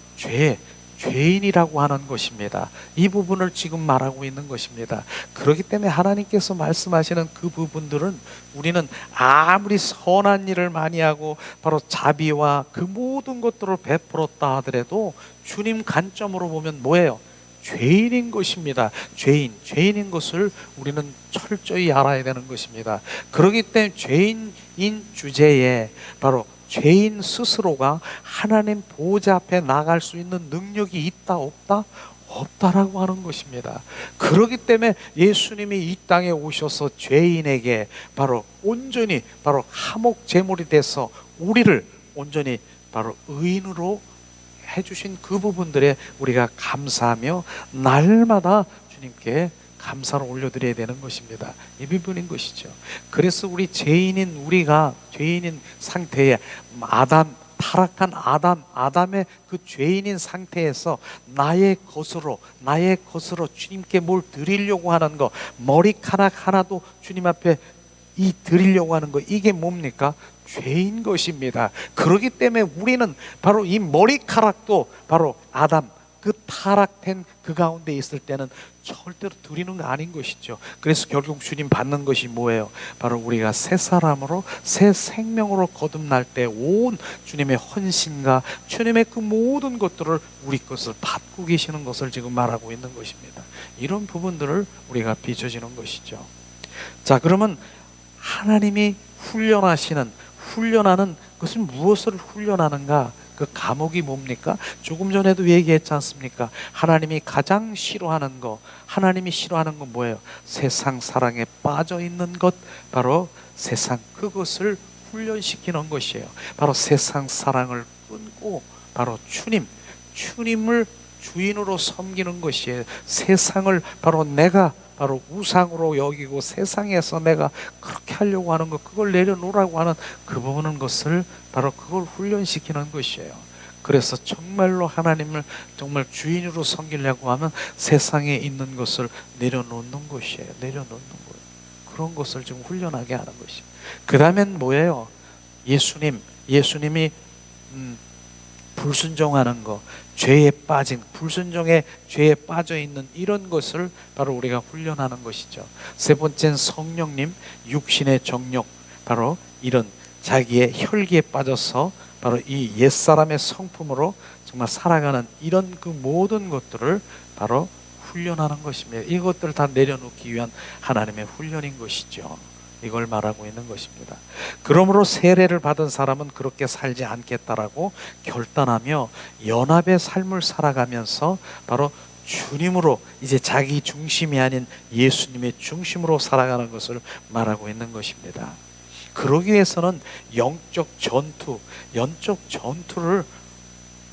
Speaker 1: 죄인이라고 하는 것입니다. 이 부분을 지금 말하고 있는 것입니다. 그렇기 때문에 하나님께서 말씀하시는 그 부분들은 우리는 아무리 선한 일을 많이 하고 바로 자비와 그 모든 것들을 베풀었다 하더라도 주님 관점으로 보면 뭐예요? 죄인인 것입니다. 죄인인 것을 우리는 철저히 알아야 되는 것입니다. 그렇기 때문에 죄인인 주제에 바로 죄인 스스로가 하나님 보좌 앞에 나갈 수 있는 능력이 있다 없다? 없다라고 하는 것입니다. 그렇기 때문에 예수님이 이 땅에 오셔서 죄인에게 바로 온전히 바로 화목 제물이 돼서 우리를 온전히 바로 의인으로 해주신 그 부분들에 우리가 감사하며 날마다 주님께 감사를 올려드려야 되는 것입니다. 이 부분인 것이죠. 그래서 우리가 죄인인 상태에 타락한 아담의 그 죄인인 상태에서 나의 것으로 주님께 뭘 드리려고 하는 거, 머리카락 하나도 주님 앞에 드리려고 하는 거, 이게 뭡니까? 죄인 것입니다. 그렇기 때문에 우리는 바로 이 머리카락도 바로 아담, 그 타락된 그 가운데 있을 때는 절대로 드리는 거 아닌 것이죠. 그래서 결국 주님 받는 것이 뭐예요? 바로 우리가 새 사람으로 새 생명으로 거듭날 때 온 주님의 헌신과 주님의 그 모든 것들을 우리 것을 받고 계시는 것을 지금 말하고 있는 것입니다. 이런 부분들을 우리가 빚어지는 것이죠. 자, 그러면 하나님이 훈련하는 것은 무엇을 훈련하는가? 그 감옥이 뭡니까? 조금 전에도 얘기했지 않습니까? 하나님이 가장 싫어하는 거, 하나님이 싫어하는 건 뭐예요? 세상 사랑에 빠져 있는 것, 바로 세상 그것을 훈련시키는 것이에요. 바로 세상 사랑을 끊고 바로 주님을 주인으로 섬기는 것이에요. 세상을 바로 내가 바로 우상으로 여기고 세상에서 내가 그렇게 하려고 하는 것, 그걸 내려놓으라고 하는 그 부분은 것을 바로 그걸 훈련시키는 것이에요. 그래서 정말로 하나님을 정말 주인으로 섬기려고 하면 세상에 있는 것을 내려놓는 것이에요. 내려놓는 거예요. 그런 것을 지금 훈련하게 하는 것이에요. 그 다음엔 뭐예요? 예수님이 불순종하는 거, 죄에 빠진, 불순종의 죄에 빠져 있는 이런 것을 바로 우리가 훈련하는 것이죠. 세 번째는 성령님, 육신의 정욕, 바로 이런 자기의 혈기에 빠져서 바로 이 옛사람의 성품으로 정말 살아가는 이런 그 모든 것들을 바로 훈련하는 것입니다. 이것들을 다 내려놓기 위한 하나님의 훈련인 것이죠. 이걸 말하고 있는 것입니다. 그러므로 세례를 받은 사람은 그렇게 살지 않겠다라고 결단하며 연합의 삶을 살아가면서 바로 주님으로, 이제 자기 중심이 아닌 예수님의 중심으로 살아가는 것을 말하고 있는 것입니다. 그러기 위해서는 영적 전투를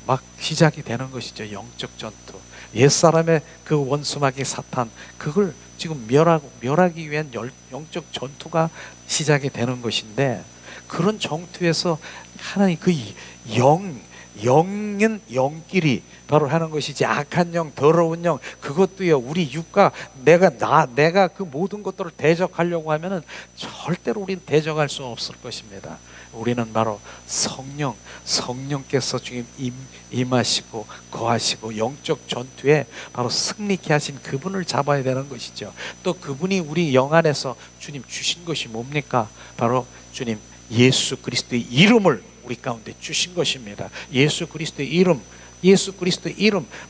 Speaker 1: 막 시작이 되는 것이죠. 영적 전투. 옛사람의 그 원수마귀 사탄, 그걸 지금 멸하기 위한 영적 전투가 시작이 되는 것인데, 그런 전투에서 하나님 그 영은 영끼리 바로 하는 것이지, 악한 영, 더러운 영, 그것도요, 우리 육과 내가 그 모든 것들을 대적하려고 하면은 절대로 우리는 대적할 수 없을 것입니다. 우리는 바로 성령께서 지금 임하시고 거하시고 영적 전투에 바로 승리케 하신 그분을 잡아야 되는 것이죠. 또 그분이 우리 영 안에서 주님 주신 것이 뭡니까? 바로 주님 예수 그리스도의 이름을 우리 가운데 주신 것입니다. 예수 그리스도의 이름,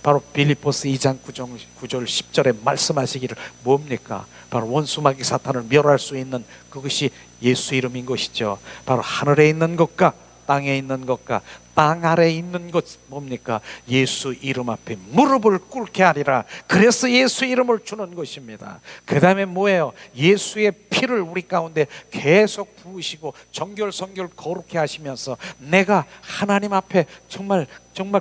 Speaker 1: 바로 빌립보스 2장 9절 10절에 말씀하시기를 뭡니까? 바로 원수마귀 사탄을 멸할 수 있는 그것이 예수 이름인 것이죠. 바로 하늘에 있는 것과 땅에 있는 것과 땅 아래에 있는 것 뭡니까? 예수 이름 앞에 무릎을 꿇게 하리라. 그래서 예수 이름을 주는 것입니다. 그 다음에 뭐예요? 예수의 피를 우리 가운데 계속 부으시고 정결 거룩해 하시면서 내가 하나님 앞에 정말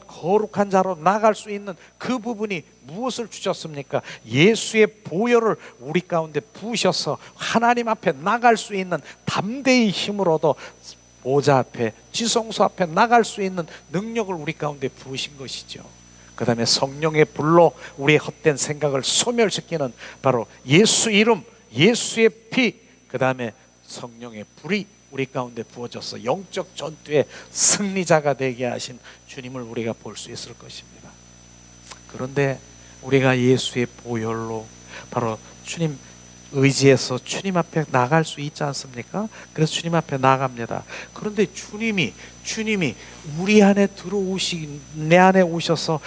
Speaker 1: 거룩한 자로 나갈 수 있는 그 부분이 무엇을 주셨습니까? 예수의 보혈을 우리 가운데 부으셔서 하나님 앞에 나갈 수 있는 담대히 힘을 얻어 보좌 앞에, 지성소 앞에 나갈 수 있는 능력을 우리 가운데 부으신 것이죠. 그 다음에 성령의 불로 우리의 헛된 생각을 소멸시키는 바로 예수 이름, 예수의 피, 그 다음에 성령의 불이 우리 가운데 부어져서 영적 전투의 승리자가 되게 하신 주님을 우리가 볼 수 있을 것입니다. 그런데 우리가 예수의 보혈로 바로 주님 의지해서 주님 앞에 나갈 수 있지 않습니까? 그래서 주님 앞에 나갑니다. 그런데 주님이 우리 안에 내 안에 오셔서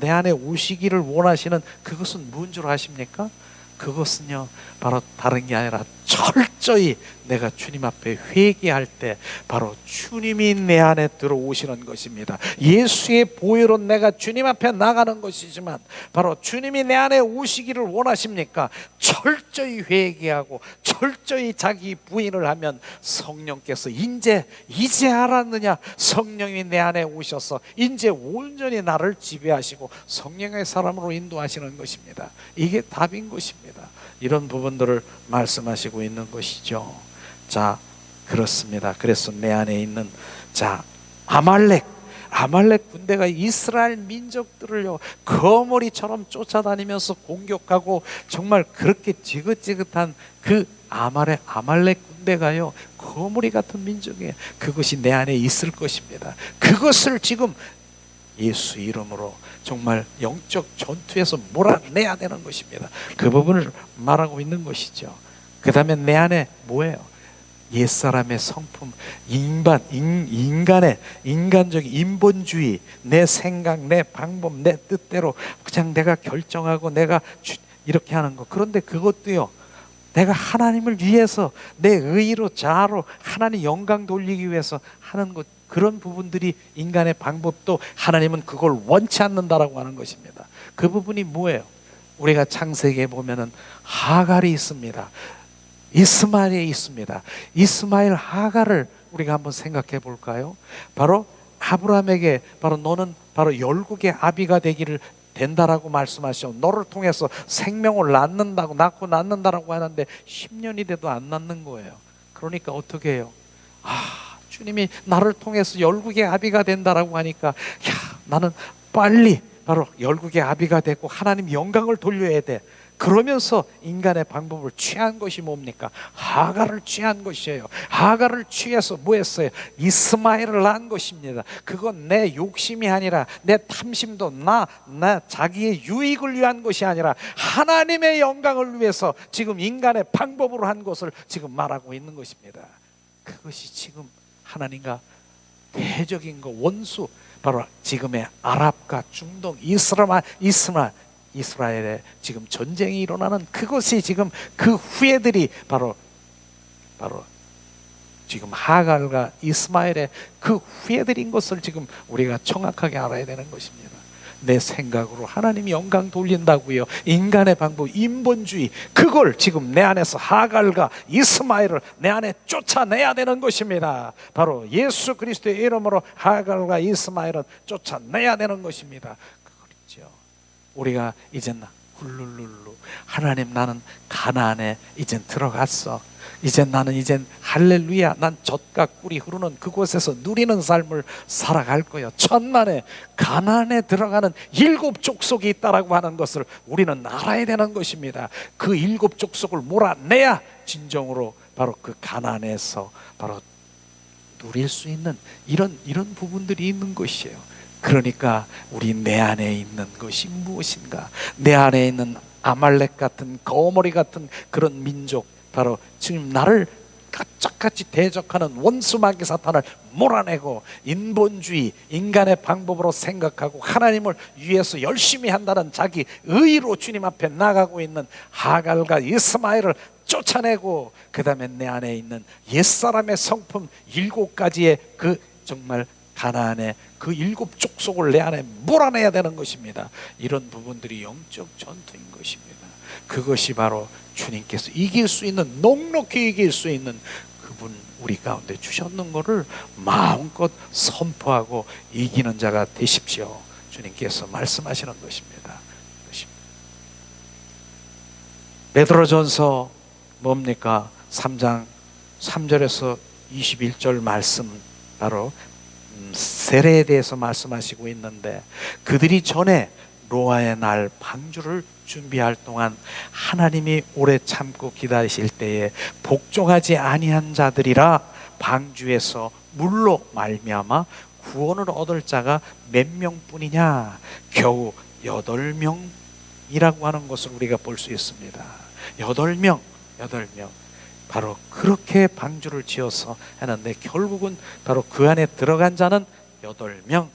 Speaker 1: 내 안에 오시기를 원하시는 그것은 뭔 줄 아십니까? 그것은요, 바로 다른 게 아니라 철저히 내가 주님 앞에 회개할 때 바로 주님이 내 안에 들어오시는 것입니다. 예수의 보혈로 내가 주님 앞에 나가는 것이지만 바로 주님이 내 안에 오시기를 원하십니까? 철저히 회개하고 철저히 자기 부인을 하면 성령께서 이제 알았느냐? 성령이 내 안에 오셔서 이제 온전히 나를 지배하시고 성령의 사람으로 인도하시는 것입니다. 이게 답인 것입니다. 이런 부분들을 말씀하시고 있는 것이죠. 자, 그렇습니다. 그래서 내 안에 있는 아말렉 군대가 이스라엘 민족들을요 거머리처럼 쫓아다니면서 공격하고 정말 그렇게 지긋지긋한 그 아말렉 군대가요 거머리 같은 민족이에요. 그것이 내 안에 있을 것입니다. 그것을 지금 예수 이름으로 정말 영적 전투에서 몰아내야 되는 것입니다. 그 부분을 말하고 있는 것이죠. 그 다음에 내 안에 뭐예요? 옛사람의 성품, 인간적인 인본주의, 내 생각, 내 방법, 내 뜻대로 그냥 내가 결정하고 내가 이렇게 하는 거. 그런데 그것도요, 내가 하나님을 위해서 내 의로 자아로 하나님 영광 돌리기 위해서 하는 것 그런 부분들이 인간의 방법도 하나님은 그걸 원치 않는다라고 하는 것입니다. 그 부분이 뭐예요? 우리가 창세기에 보면은 하갈이 있습니다. 이스마엘이 있습니다. 이스마엘 하갈을 우리가 한번 생각해 볼까요? 바로 아브라함에게 바로 너는 바로 열국의 아비가 되기를 된다라고 말씀하시오. 너를 통해서 생명을 낳고 낳는다라고 하는데 10년이 돼도 안 낳는 거예요. 그러니까 어떻게 해요? 주님이 나를 통해서 열국의 아비가 된다라고 하니까 나는 빨리 바로 열국의 아비가 되고 하나님 영광을 돌려야 돼. 그러면서 인간의 방법을 취한 것이 뭡니까? 하갈을 취한 것이에요. 하갈을 취해서 뭐 했어요? 이스마엘을 낳은 것입니다. 그건 내 욕심이 아니라 내 탐심도 나 자기의 유익을 위한 것이 아니라 하나님의 영광을 위해서 지금 인간의 방법으로 한 것을 지금 말하고 있는 것입니다. 그것이 지금 하나님과 대적인 거, 원수, 바로 지금의 아랍과 중동, 이스라엘에 지금 전쟁이 일어나는 그것이 지금 그 후예들이 바로 지금 하갈과 이스마엘의 그 후예들인 것을 지금 우리가 정확하게 알아야 되는 것입니다. 내 생각으로 하나님이 영광 돌린다고요. 인간의 방법, 인본주의, 그걸 지금 내 안에서 하갈과 이스마엘을 내 안에 쫓아내야 되는 것입니다. 바로 예수 그리스도의 이름으로 하갈과 이스마엘을 쫓아내야 되는 것입니다. 그렇죠. 우리가 이젠 훌룰룰루 하나님, 나는 가나안에 이젠 들어갔어. 나는 할렐루야, 난 젖과 꿀이 흐르는 그곳에서 누리는 삶을 살아갈 거예요. 첫날에 가나안에 들어가는 7 족속이 있다라고 하는 것을 우리는 알아야 되는 것입니다. 그 7 족속을 몰아내야 진정으로 바로 그 가나안에서 바로 누릴 수 있는 이런 부분들이 있는 것이에요. 그러니까 우리 내 안에 있는 것이 무엇인가? 내 안에 있는 아말렉 같은, 거머리 같은 그런 민족, 바로 지금 나를 까짝같이 대적하는 원수 마귀 사탄을 몰아내고 인본주의, 인간의 방법으로 생각하고 하나님을 위해서 열심히 한다는 자기 의로 주님 앞에 나가고 있는 하갈과 이스마엘을 쫓아내고, 그 다음에 내 안에 있는 옛사람의 성품 7가지의 그 정말 가나안의 그 7 족속을 내 안에 몰아내야 되는 것입니다. 이런 부분들이 영적 전투인 것입니다. 그것이 바로 주님께서 이길 수 있는, 넉넉히 이길 수 있는 그분 우리 가운데 주셨는 것을 마음껏 선포하고 이기는 자가 되십시오. 주님께서 말씀하시는 것입니다. 베드로전서 뭡니까? 3장 3절에서 21절 말씀, 바로 세례에 대해서 말씀하시고 있는데, 그들이 전에 노아의 날 방주를 준비할 동안 하나님이 오래 참고 기다리실 때에 복종하지 아니한 자들이라 방주에서 물로 말미암아 구원을 얻을 자가 몇 명뿐이냐? 겨우 8명이라고 하는 것을 우리가 볼 수 있습니다. 8명. 바로 그렇게 방주를 지어서 하는데 결국은 바로 그 안에 들어간 자는 8명.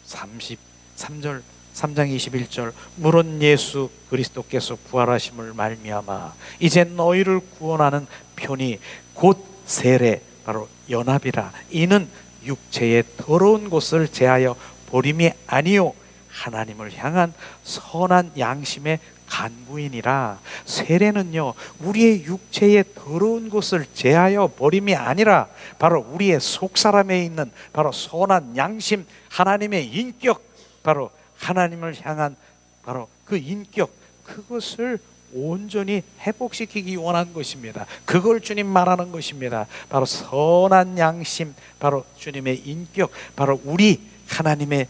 Speaker 1: 33절 3장 21절, 물은 예수 그리스도께서 부활하심을 말미암아 이제 너희를 구원하는 편이 곧 세례, 바로 연합이라. 이는 육체의 더러운 것을 제하여 버림이 아니요 하나님을 향한 선한 양심의 간구이니라. 세례는요, 우리의 육체의 더러운 것을 제하여 버림이 아니라 바로 우리의 속사람에 있는 바로 선한 양심, 하나님의 인격, 바로 하나님을 향한 바로 그 인격, 그것을 온전히 회복시키기 원한 것입니다. 그걸 주님 말하는 것입니다. 바로 선한 양심, 바로 주님의 인격, 바로 우리 하나님의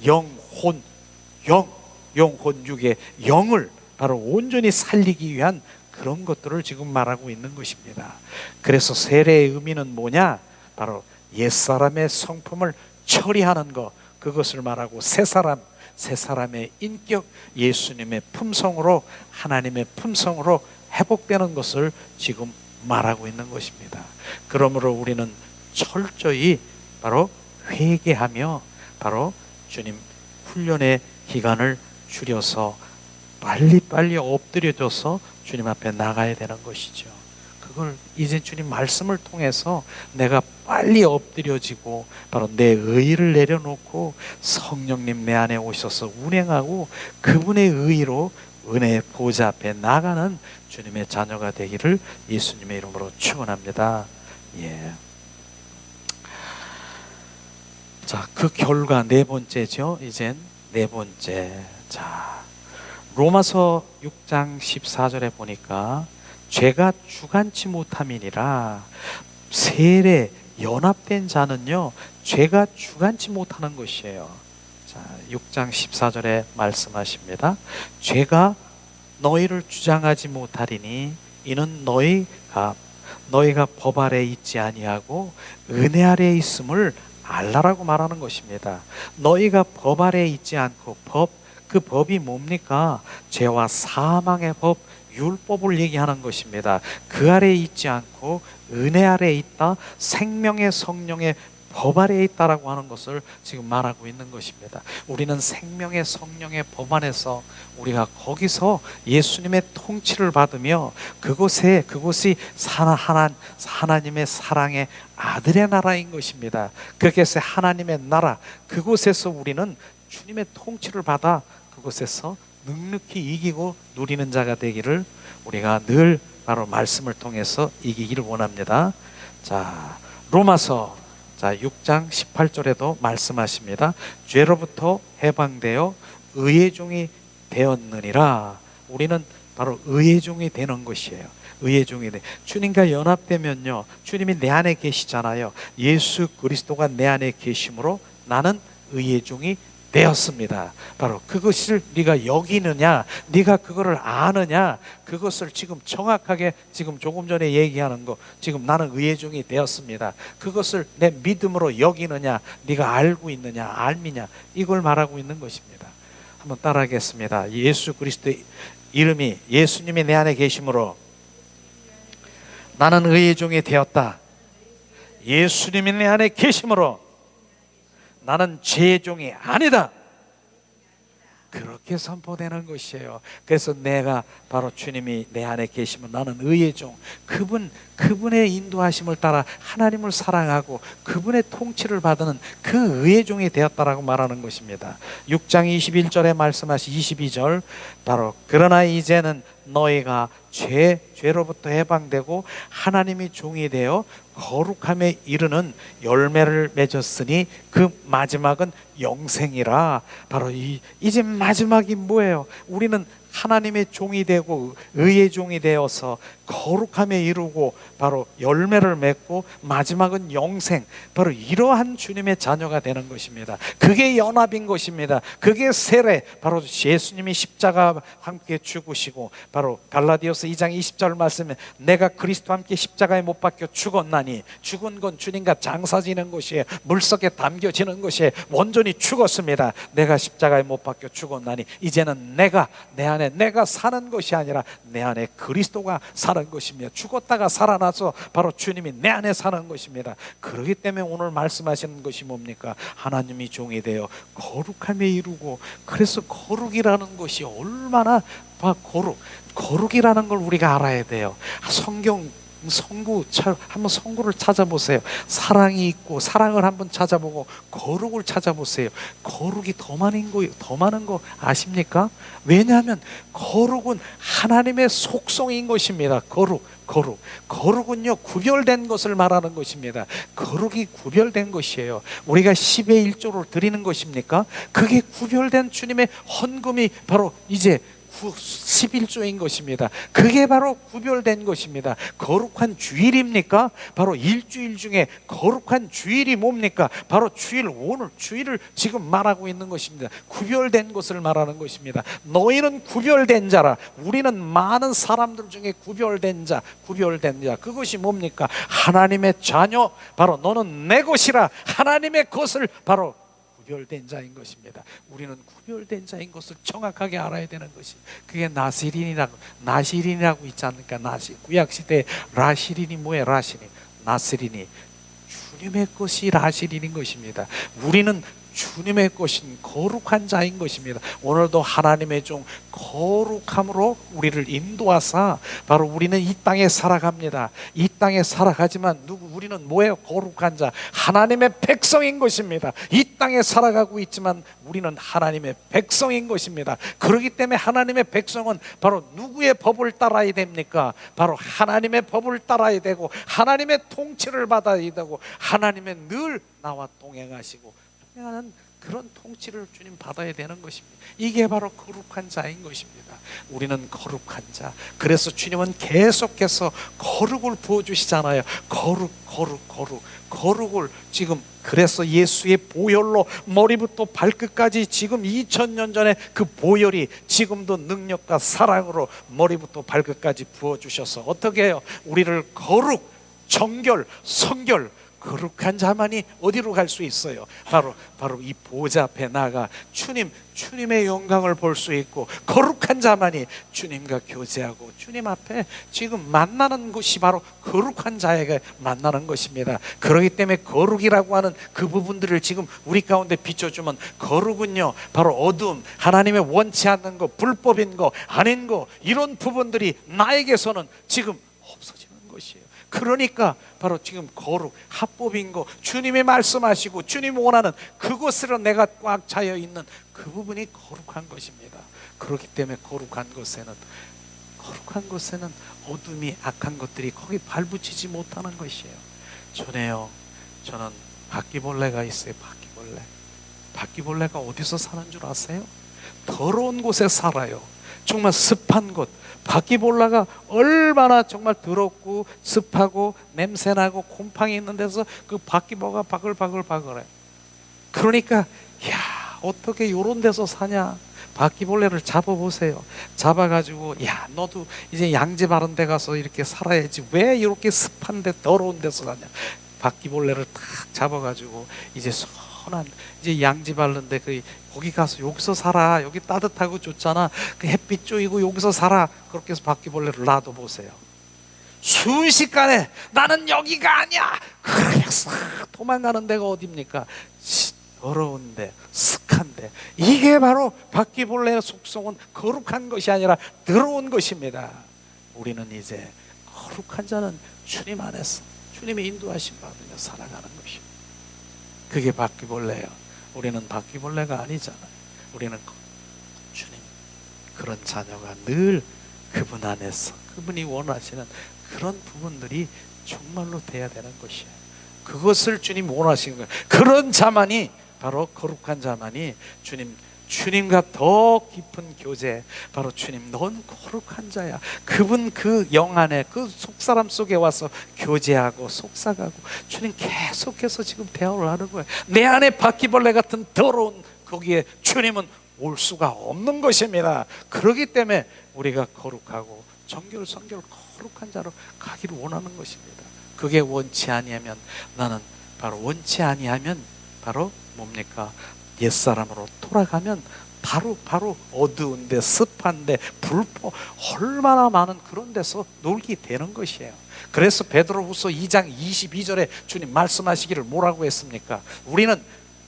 Speaker 1: 영혼 육의 영을 바로 온전히 살리기 위한 그런 것들을 지금 말하고 있는 것입니다. 그래서 세례의 의미는 뭐냐? 바로 옛사람의 성품을 처리하는 것, 그것을 말하고 새사람의 인격, 예수님의 품성으로, 하나님의 품성으로 회복되는 것을 지금 말하고 있는 것입니다. 그러므로 우리는 철저히 바로 회개하며 바로 주님 훈련의 기간을 줄여서 빨리 엎드려져서 주님 앞에 나가야 되는 것이죠. 그걸 이제 주님 말씀을 통해서 내가 빨리 엎드려지고 바로 내 의의를 내려놓고 성령님 내 안에 오셔서 운행하고 그분의 의의로 은혜의 보좌 앞에 나가는 주님의 자녀가 되기를 예수님의 이름으로 축원합니다. 예. 자, 그 결과 네 번째죠. 이젠 네 번째. 자, 로마서 6장 14절에 보니까 죄가 주관치 못함이니라. 세례 연합된 자는요, 죄가 주관치 못하는 것이에요. 자, 6장 14절에 말씀하십니다. 죄가 너희를 주장하지 못하리니 이는 너희가 법 아래 있지 아니하고 은혜 아래 있음을 알라라고 말하는 것입니다. 너희가 법 아래 있지 않고 그 법이 뭡니까? 죄와 사망의 법, 율법을 얘기하는 것입니다. 그 아래 있지 않고 은혜 아래 있다, 생명의 성령의 법 아래에 있다라고 하는 것을 지금 말하고 있는 것입니다. 우리는 생명의 성령의 법 안에서 우리가 거기서 예수님의 통치를 받으며 그곳이 하나님의 사랑의 아들의 나라인 것입니다. 그것이 하나님의 나라, 그곳에서 우리는 주님의 통치를 받아 그곳에서 넉넉히 이기고 누리는 자가 되기를 우리가 늘 바로 말씀을 통해서 이기기를 원합니다. 자, 로마서 6장 18절에도 말씀하십니다. 죄로부터 해방되어 의의 종이 되었느니라. 우리는 바로 의의 종이 되는 것이에요. 의의 종이 돼. 주님과 연합되면요, 주님이 내 안에 계시잖아요. 예수 그리스도가 내 안에 계심으로 나는 의의 종이 되었습니다. 바로 그것을 네가 여기느냐, 네가 그거를 아느냐, 그것을 지금 정확하게 지금 조금 전에 얘기하는 거, 지금 나는 의의 종이 되었습니다. 그것을 내 믿음으로 여기느냐, 네가 알고 있느냐, 알미냐, 이걸 말하고 있는 것입니다. 한번 따라하겠습니다. 예수 그리스도의 이름이, 예수님이 내 안에 계심으로 나는 의의 종이 되었다. 예수님이 내 안에 계심으로 나는 죄의 종이 아니다. 그렇게 선포되는 것이에요. 그래서 내가 바로 주님이 내 안에 계시면 나는 의의 종, 그분의 인도하심을 따라 하나님을 사랑하고 그분의 통치를 받는 그 의의 종이 되었다라고 말하는 것입니다. 6장 21절에 말씀하신 22절, 바로 그러나 이제는 너희가 죄로부터 해방되고 하나님이 종이 되어 거룩함에 이르는 열매를 맺었으니 그 마지막은 영생이라. 바로 이제 마지막이 뭐예요? 우리는 하나님의 종이 되고 의의 종이 되어서 거룩함에 이루고 바로 열매를 맺고 마지막은 영생, 바로 이러한 주님의 자녀가 되는 것입니다. 그게 연합인 것입니다. 그게 세례, 바로 예수님이 십자가 함께 죽으시고, 바로 갈라디아서 2장 20절 말씀에 내가 그리스도와 함께 십자가에 못 박혀 죽었나니, 죽은 건 주님과 장사지는 것이에요. 물속에 담겨지는 것이에요. 완전히 죽었습니다. 내가 십자가에 못 박혀 죽었나니 이제는 내가 내 안에 내가 사는 것이 아니라 내 안에 그리스도가 사는 것이며, 죽었다가 살아나서 바로 주님이 내 안에 사는 것입니다. 그렇기 때문에 오늘 말씀하시는 것이 뭡니까? 하나님이 종이 되어 거룩함에 이루고, 그래서 거룩이라는 것이 얼마나 거룩이라는 걸 우리가 알아야 돼요. 한번 성구를 찾아보세요. 사랑이 있고 사랑을 한번 찾아보고 거룩을 찾아보세요. 거룩이 더 많은 거 아십니까? 왜냐하면 거룩은 하나님의 속성인 것입니다. 거룩은요, 구별된 것을 말하는 것입니다. 거룩이 구별된 것이에요. 우리가 10의 1조를 드리는 것입니까? 그게 구별된 주님의 헌금이 바로 이제 11조인 것입니다. 그게 바로 구별된 것입니다. 거룩한 주일입니까? 바로 일주일 중에 거룩한 주일이 뭡니까? 바로 주일, 오늘 주일을 지금 말하고 있는 것입니다. 구별된 것을 말하는 것입니다. 너희는 구별된 자라. 우리는 많은 사람들 중에 구별된 자. 그것이 뭡니까? 하나님의 자녀. 바로 너는 내 것이라. 하나님의 것을 바로 구별된 자인 것입니다. 우리는 구별된 자인 것을 정확하게 알아야 되는 것이, 그게 나시린이라고 있지 않습니까? 구약시대 라시린이 뭐예요? 나시린이 주님의 것이 라시린인 것입니다. 우리는 주님의 것인 거룩한 자인 것입니다. 오늘도 하나님의 종 거룩함으로 우리를 인도하사 바로 우리는 이 땅에 살아갑니다. 이 땅에 살아가지만 우리는 뭐예요? 거룩한 자, 하나님의 백성인 것입니다. 이 땅에 살아가고 있지만 우리는 하나님의 백성인 것입니다. 그렇기 때문에 하나님의 백성은 바로 누구의 법을 따라야 됩니까? 바로 하나님의 법을 따라야 되고 하나님의 통치를 받아야 되고 하나님의 늘 나와 동행하시고 하는 그런 통치를 주님 받아야 되는 것입니다. 이게 바로 거룩한 자인 것입니다. 우리는 거룩한 자. 그래서 주님은 계속해서 거룩을 부어주시잖아요. 거룩을 지금 그래서 예수의 보혈로 머리부터 발끝까지 지금 2000년 전에 그 보혈이 지금도 능력과 사랑으로 머리부터 발끝까지 부어주셔서 어떻게 해요? 우리를 거룩, 정결, 성결, 거룩한 자만이 어디로 갈 수 있어요? 바로 이 보좌 앞에 나가 주님의 영광을 볼 수 있고 거룩한 자만이 주님과 교제하고 주님 앞에 지금 만나는 것이 바로 거룩한 자에게 만나는 것입니다. 그렇기 때문에 거룩이라고 하는 그 부분들을 지금 우리 가운데 비춰주면 거룩은요 바로 어두움, 하나님의 원치 않는 거, 불법인 거, 아닌 거 이런 부분들이 나에게서는 지금 없어지는 것이에요. 그러니까 바로 지금 거룩, 합법인 거, 주님이 말씀하시고 주님이 원하는 그것으로 내가 꽉 차여 있는 그 부분이 거룩한 것입니다. 그렇기 때문에 거룩한 것에는 어둠이, 악한 것들이 거기 발붙이지 못하는 것이에요. 저는 바퀴벌레가 있어요. 바퀴벌레가 어디서 사는 줄 아세요? 더러운 곳에 살아요. 정말 습한 곳. 바퀴벌레가 얼마나 정말 더럽고 습하고 냄새나고 곰팡이 있는 데서 그 바퀴벌레가 바글바글해요. 그러니까 야 어떻게 이런 데서 사냐. 바퀴벌레를 잡아보세요. 잡아가지고 야 너도 이제 양지 바른 데 가서 이렇게 살아야지 왜 이렇게 습한데 더러운 데서 사냐. 바퀴벌레를 딱 잡아가지고 이제 선한 이제 양지 바른데 거기 가서 여기서 살아. 여기 따뜻하고 좋잖아. 그 햇빛 쬐이고 여기서 살아. 그렇게 해서 바퀴벌레를 놔둬보세요. 순식간에 나는 여기가 아니야. 그냥 싹 도망가는 데가 어딥니까? 더러운데, 습한데. 이게 바로 바퀴벌레의 속성은 거룩한 것이 아니라 더러운 것입니다. 우리는 이제 거룩한 자는 주님 안에서 주님의 인도하심 받으며 살아가는 것이에요. 그게 바퀴벌레예요. 우리는 바퀴벌레가 아니잖아요. 우리는 주님 그런 자녀가 늘 그분 안에서 그분이 원하시는 그런 부분들이 정말로 돼야 되는 것이에요. 그것을 주님 원하시는 거예요. 그런 자만이 바로 거룩한 자만이 주님과 더 깊은 교제, 바로 주님 넌 거룩한 자야. 그분 그 영 안에 그 속사람 속에 와서 교제하고 속삭하고 주님 계속해서 지금 대화를 하는 거예요. 내 안에 바퀴벌레 같은 더러운 거기에 주님은 올 수가 없는 것입니다. 그렇기 때문에 우리가 거룩하고 정결, 성결, 거룩한 자로 가기를 원하는 것입니다. 그게 원치 아니하면 나는 원치 아니하면 바로 뭡니까? 옛사람으로 돌아가면 바로 어두운데 습한데 불법 얼마나 많은 그런 데서 놀게 되는 것이에요. 그래서 베드로후서 2장 22절에 주님 말씀하시기를 뭐라고 했습니까?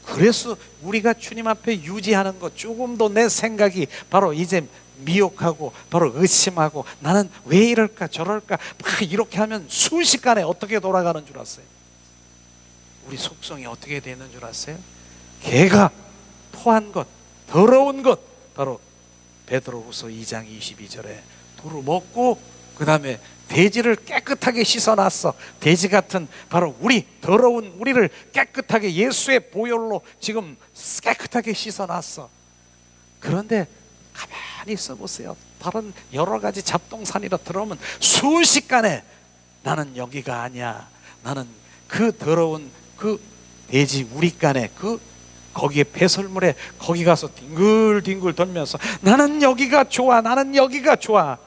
Speaker 1: 그래서 우리가 주님 앞에 유지하는 것, 조금 더 내 생각이 바로 이제 미혹하고 바로 의심하고 나는 왜 이럴까 저럴까 막 이렇게 하면 순식간에 어떻게 돌아가는 줄 아세요? 우리 속성이 어떻게 되는 줄 아세요? 개가 토한 것, 더러운 것, 바로 베드로후서 2장 22절에 도로 먹고 그 다음에 돼지를 깨끗하게 씻어놨어. 돼지 같은 바로 더러운 우리를 깨끗하게 예수의 보혈로 지금 깨끗하게 씻어놨어. 그런데 가만히 있어보세요. 다른 여러 가지 잡동사니로 들어오면 순식간에 나는 여기가 아니야. 나는 그 더러운 그 돼지 우리간에 거기에 배설물에 거기 가서 뒹굴뒹굴 돌면서 나는 여기가 좋아. 나는 여기가 좋아.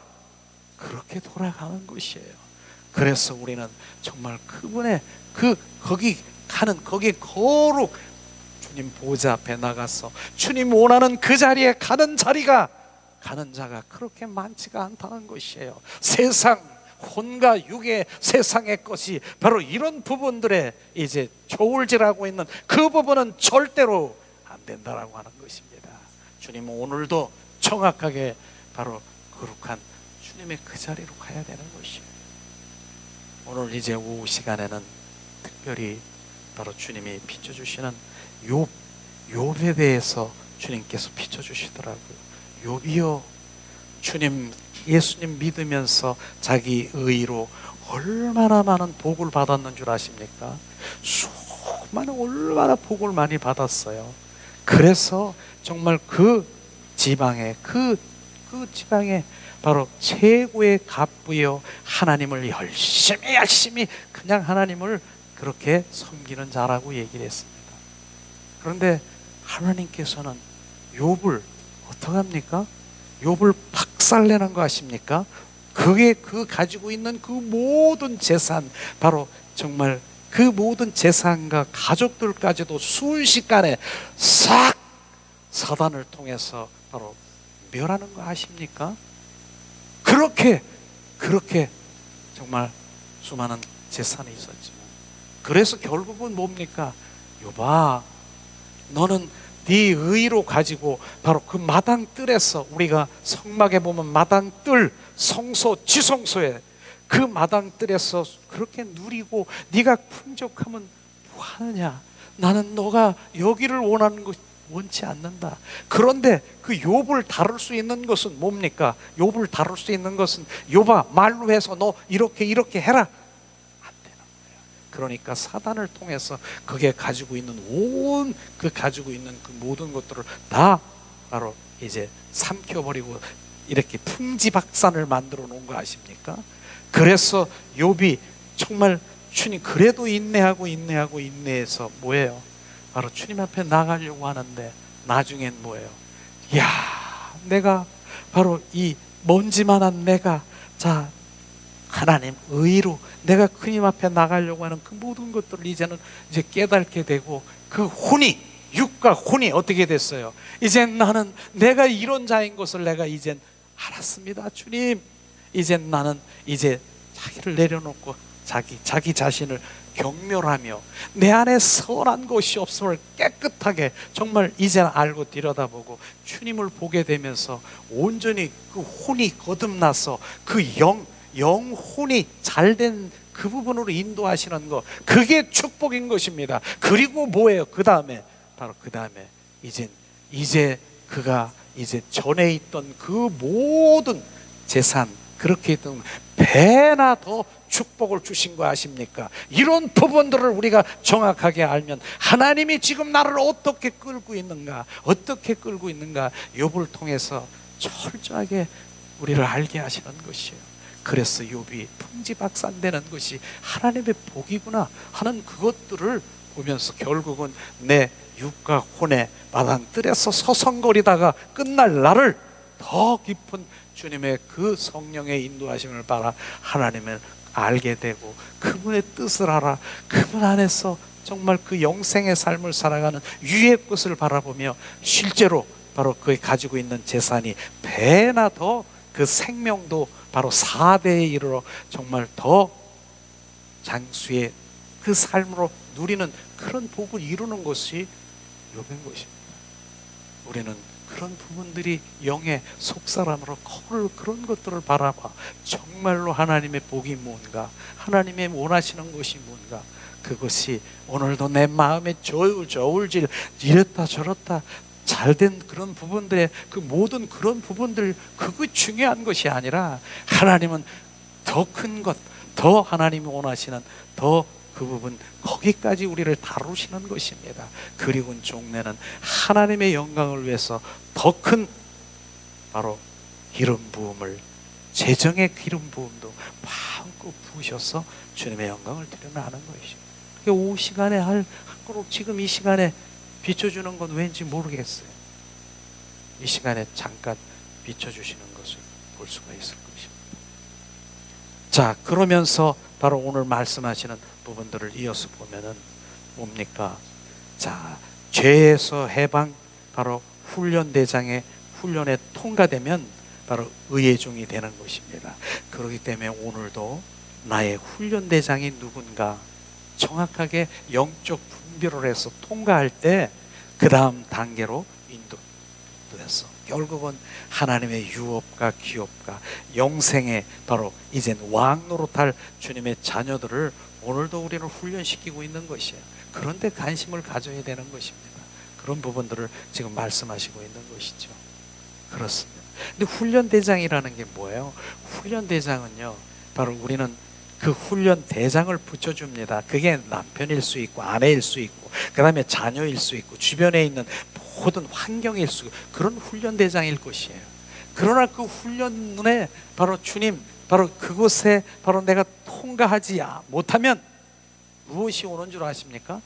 Speaker 1: 그렇게 돌아가는 것이에요. 그래서 우리는 정말 그분의 거기 가는 거기 거룩 주님 보좌 앞에 나가서 주님 원하는 그 자리에 가는 자가 그렇게 많지가 않다는 것이에요. 세상 혼과 육의 세상의 것이 바로 이런 부분들에 이제 저울질하고 있는 그 부분은 절대로 안 된다라고 하는 것입니다. 주님은 오늘도 정확하게 바로 거룩한 주님의 그 자리로 가야 되는 것이에요. 오늘 이제 오후 시간에는 특별히 바로 주님이 비춰주시는 욥에 대해서 주님께서 비춰주시더라고요. 욥이요, 주님 예수님 믿으면서 자기 의로 얼마나 많은 복을 받았는 줄 아십니까? 얼마나 복을 많이 받았어요. 그래서 정말 그 지방에 바로 최고의 갑부여 하나님을 열심히 그냥 하나님을 그렇게 섬기는 자라고 얘기를 했습니다. 그런데 하나님께서는 욥을 어떡합니까? 욥을 박살내는 거 아십니까? 그게 그 가지고 있는 그 모든 재산, 바로 정말 그 모든 재산과 가족들까지도 순식간에 싹 사단을 통해서 바로 멸하는 거 아십니까? 그렇게 정말 수많은 재산이 있었지만, 그래서 결국은 뭡니까? 욥아, 너는 네 의로 가지고 바로 그 마당 뜰에서, 우리가 성막에 보면 마당 뜰, 성소, 지성소에 그 마당 뜰에서 그렇게 누리고 네가 풍족하면 뭐하느냐? 나는 너가 여기를 원치 않는다. 그런데 그 욥을 다룰 수 있는 것은 뭡니까? 욥을 다룰 수 있는 것은, 욥아 말로 해서 너 이렇게 해라, 안 되는 거야. 그러니까 사단을 통해서 그게 가지고 있는 가지고 있는 그 모든 것들을 다 바로 이제 삼켜버리고 이렇게 풍지박산을 만들어 놓은 거 아십니까? 그래서 욥이 정말 주님 그래도 인내해서 뭐예요? 바로 주님 앞에 나가려고 하는데 나중엔 뭐예요? 야, 내가 바로 이 먼지만한 내가, 자, 하나님 의로 내가 주님 앞에 나가려고 하는 그 모든 것들을 이제는 이제 깨닫게 되고, 그 육과 혼이 어떻게 됐어요? 이젠 나는 내가 이런 자인 것을 내가 이젠 알았습니다. 주님, 이젠 나는 이제 자기를 내려놓고 자기 자신을 경멸하며 내 안에 선한 것이 없음을 깨끗하게 정말 이제 알고 들여다보고 주님을 보게 되면서 온전히 그 혼이 거듭나서 그 영혼이 잘된 그 부분으로 인도하시는 것, 그게 축복인 것입니다. 그리고 뭐예요? 그 다음에 이제 그가 이제 전에 있던 그 모든 재산, 그렇게 있던 배나 더 축복을 주신 거 아십니까? 이런 부분들을 우리가 정확하게 알면 하나님이 지금 나를 어떻게 끌고 있는가 욥을 통해서 철저하게 우리를 알게 하시는 것이에요. 그래서 욥이 풍지박산되는 것이 하나님의 복이구나 하는 그것들을 보면서 결국은 내 육과 혼의 마당 뜰에서 서성거리다가 끝날 나를 더 깊은 주님의 그 성령의 인도하심을 받아 하나님을 알게 되고 그분의 뜻을 알아 그분 안에서 정말 그 영생의 삶을 살아가는 유의 것을 바라보며 실제로 바로 그의 가지고 있는 재산이 배나 더 그 생명도 바로 4대에 이르러 정말 더 장수의 그 삶으로 누리는 그런 복을 이루는 것이 욥인 것입니다. 우리는 그런 부분들이 영의 속사람으로 그런 것들을 바라봐 정말로 하나님의 복이 뭔가, 하나님의 원하시는 것이 뭔가, 그것이 오늘도 내 마음에 저울질 이랬다 저랬다 잘된 그런 부분들의 그 모든 그런 부분들, 그거 중요한 것이 아니라 하나님은 더 큰 것, 더 하나님이 원하시는 더 그 부분, 거기까지 우리를 다루시는 것입니다. 그리고 종래는 하나님의 영광을 위해서 더 큰 바로 기름 부음을, 재정의 기름 부음도 마음껏 부으셔서 주님의 영광을 드러나는 것이죠. 오후 시간에 지금 이 시간에 비춰주는 건 왠지 모르겠어요. 이 시간에 잠깐 비춰주시는 것을 볼 수가 있을 것입니다. 자, 그러면서 바로 오늘 말씀하시는 부분들을 이어서 보면은 뭡니까? 자, 죄에서 해방, 바로 훈련대장의 훈련에 통과되면 바로 의의 종이 되는 것입니다. 그렇기 때문에 오늘도 나의 훈련대장이 누군가 정확하게 영적 분별을 해서 통과할 때 그 다음 단계로 인도됐어. 결국은 하나님의 유업과 기업과 영생에 바로 이젠 왕 노릇할 주님의 자녀들을 오늘도 우리는 훈련시키고 있는 것이에요. 그런데 관심을 가져야 되는 것입니다. 그런 부분들을 지금 말씀하시고 있는 것이죠. 그렇습니다. 근데 훈련대장이라는 게 뭐예요? 훈련대장은요, 바로 우리는 그 훈련대장을 붙여줍니다. 그게 남편일 수 있고 아내일 수 있고 그 다음에 자녀일 수 있고 주변에 있는 모든 환경일 수 있고 그런 훈련대장일 것이에요. 그러나 그 훈련에 바로 주님, 바로 그곳에 바로 내가 통과하지 못하면 무엇이 오는 줄 아십니까?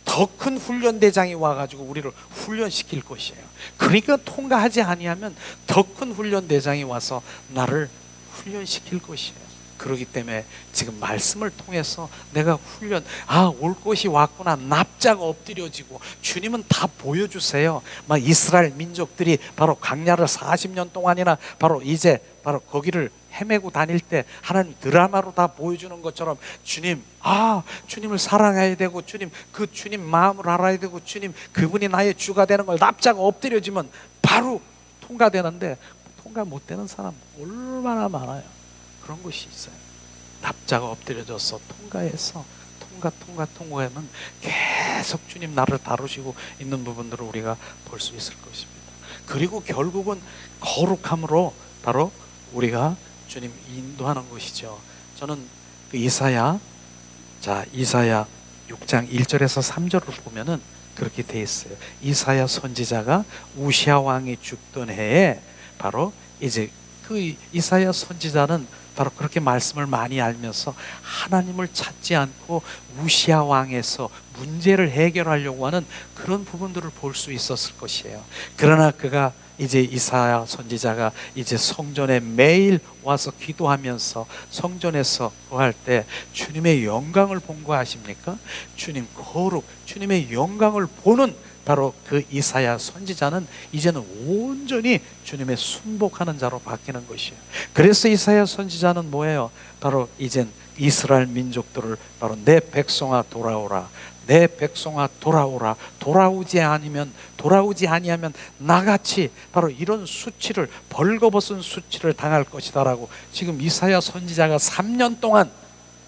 Speaker 1: 더 큰 훈련대장이 와가지고 우리를 훈련시킬 것이에요. 그러니까 통과하지 아니하면 더 큰 훈련대장이 와서 나를 훈련시킬 것이에요. 그렇기 때문에 지금 말씀을 통해서 내가 훈련, 올 것이 왔구나, 납작 엎드려지고 주님은 다 보여주세요. 막 이스라엘 민족들이 바로 광야를 40년 동안이나 바로 이제 바로 거기를 헤매고 다닐 때 하나님 드라마로 다 보여주는 것처럼 주님, 주님을 사랑해야 되고 주님, 그 주님 마음을 알아야 되고 주님, 그분이 나의 주가 되는 걸 납작 엎드려지면 바로 통과되는데 통과 못 되는 사람 얼마나 많아요. 그런 것이 있어요. 납작 엎드려져서 통과해서 통과하면 계속 주님 나를 다루시고 있는 부분들을 우리가 볼 수 있을 것입니다. 그리고 결국은 거룩함으로 바로 우리가 주님 인도하는 것이죠. 저는 그 이사야 6장 1절에서 3절을 보면은 그렇게 돼 있어요. 이사야 선지자가 우시아 왕이 죽던 해에 바로 이제 그 이사야 선지자는 바로 그렇게 말씀을 많이 알면서 하나님을 찾지 않고 우시아 왕에서 문제를 해결하려고 하는 그런 부분들을 볼 수 있었을 것이에요. 그러나 그가 이제 이사야 선지자가 이제 성전에 매일 와서 기도하면서 성전에서 구할 때 주님의 영광을 본 거 아십니까? 주님 거룩, 주님의 영광을 보는 바로 그 이사야 선지자는 이제는 온전히 주님의 순복하는 자로 바뀌는 것이에요. 그래서 이사야 선지자는 뭐예요? 바로 이젠 이스라엘 민족들을 바로 내 백성아 돌아오라, 내 백성아 돌아오라, 돌아오지 아니하면 나같이 바로 이런 수치를, 벌거벗은 수치를 당할 것이다라고 지금 이사야 선지자가 3년 동안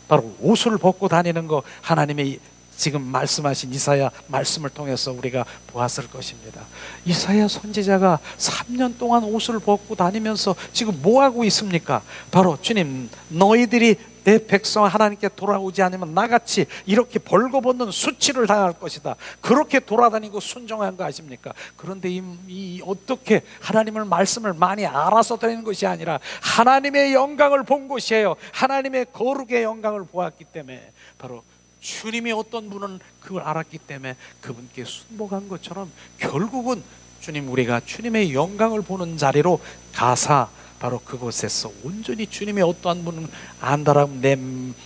Speaker 1: 바로 옷을 벗고 다니는 거 하나님의 지금 말씀하신 이사야 말씀을 통해서 우리가 보았을 것입니다. 이사야 선지자가 3년 동안 옷을 벗고 다니면서 지금 뭐 하고 있습니까? 바로 주님, 너희들이 내 백성 하나님께 돌아오지 않으면 나같이 이렇게 벌거벗는 수치를 당할 것이다. 그렇게 돌아다니고 순종한 거 아십니까? 그런데 이 어떻게 하나님을 말씀을 많이 알아서 드리는 것이 아니라 하나님의 영광을 본 것이에요. 하나님의 거룩의 영광을 보았기 때문에 바로 주님이 어떤 분은 그걸 알았기 때문에 그분께 순복한 것처럼 결국은 주님, 우리가 주님의 영광을 보는 자리로 가사 바로 그곳에서 온전히 주님의 어떠한 분은 안다라면 내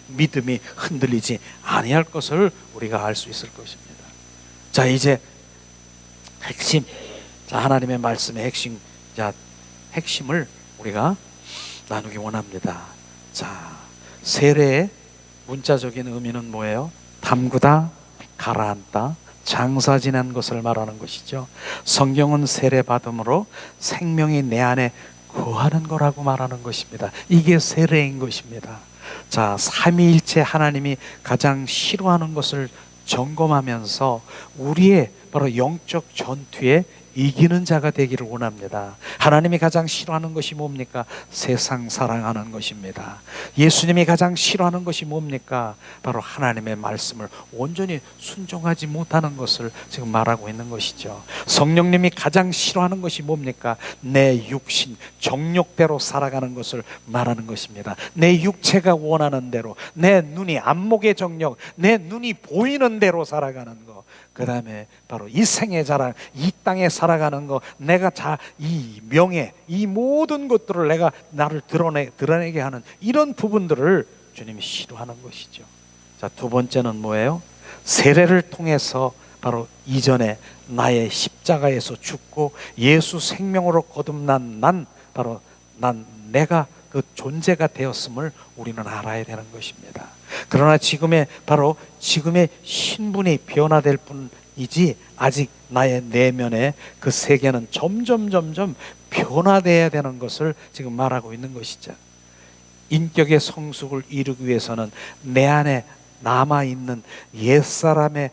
Speaker 1: 믿음이 흔들리지 아니할 것을 우리가 알 수 있을 것입니다. 자, 이제 핵심, 하나님의 말씀의 핵심을 우리가 나누기 원합니다. 자, 세례의 문자적인 의미는 뭐예요? 담그다, 가라앉다, 장사 지난 것을 말하는 것이죠. 성경은 세례 받음으로 생명이 내 안에 거하는 거라고 말하는 것입니다. 이게 세례인 것입니다. 자, 삼위일체 하나님이 가장 싫어하는 것을 점검하면서 우리의 바로 영적 전투에 이기는 자가 되기를 원합니다. 하나님이 가장 싫어하는 것이 뭡니까? 세상 사랑하는 것입니다. 예수님이 가장 싫어하는 것이 뭡니까? 바로 하나님의 말씀을 온전히 순종하지 못하는 것을 지금 말하고 있는 것이죠. 성령님이 가장 싫어하는 것이 뭡니까? 내 육신, 정욕대로 살아가는 것을 말하는 것입니다. 내 육체가 원하는 대로, 내 눈이 안목의 정욕, 내 눈이 보이는 대로 살아가는 것. 그 다음에 바로 이 생의 자랑, 이 땅에 살아가는 거, 내가 이 명예, 이 모든 것들을 내가 나를 드러내게 하는 이런 부분들을 주님이 싫어하는 것이죠. 자, 두 번째는 뭐예요? 세례를 통해서 바로 이전에 나의 십자가에서 죽고 예수 생명으로 거듭난 내가 그 존재가 되었음을 우리는 알아야 되는 것입니다. 그러나 지금의 신분이 변화될 뿐 이지 아직 나의 내면의 그 세계는 점점 변화되어야 되는 것을 지금 말하고 있는 것이죠. 인격의 성숙을 이루기 위해서는 내 안에 남아있는 옛사람,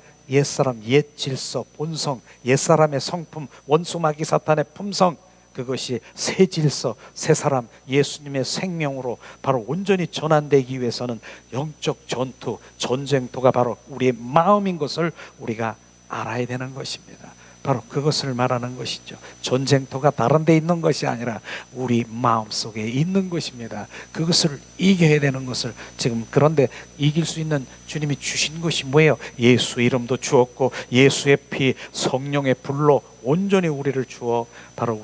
Speaker 1: 옛 질서, 본성, 옛사람의 성품, 원수마귀 사탄의 품성, 그것이 새 질서, 새 사람, 예수님의 생명으로 바로 온전히 전환되기 위해서는 영적 전투, 전쟁터가 바로 우리의 마음인 것을 우리가 알아야 되는 것입니다. 바로 그것을 말하는 것이죠. 전쟁터가 다른 데 있는 것이 아니라 우리 마음속에 있는 것입니다. 그것을 이겨야 되는 것을 지금, 그런데 이길 수 있는 주님이 주신 것이 뭐예요? 예수 이름도 주었고 예수의 피, 성령의 불로 온전히 우리를 주어 바로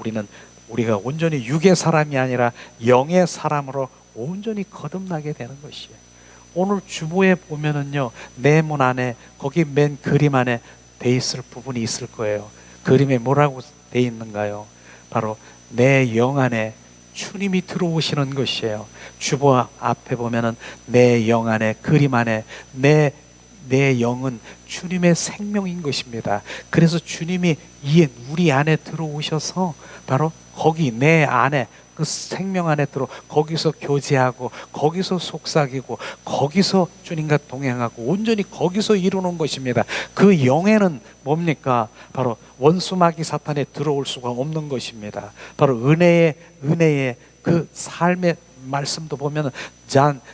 Speaker 1: 우리가 온전히 육의 사람이 아니라 영의 사람으로 온전히 거듭나게 되는 것이에요. 오늘 주보에 보면은요, 내 문 안에 거기 맨 그림 안에 돼 있을 부분이 있을 거예요. 그림에 뭐라고 돼 있는가요? 바로 내 영 안에 주님이 들어오시는 것이에요. 주보 앞에 보면은 내 영 안에, 그림 안에 내 영은 주님의 생명인 것입니다. 그래서 주님이 우리 안에 들어오셔서 바로 거기 내 안에, 그 생명 안에 거기서 교제하고 거기서 속삭이고 거기서 주님과 동행하고 온전히 거기서 이루는 것입니다. 그 영에는 뭡니까? 바로 원수마귀 사탄에 들어올 수가 없는 것입니다. 바로 은혜의 그 삶의 말씀도 보면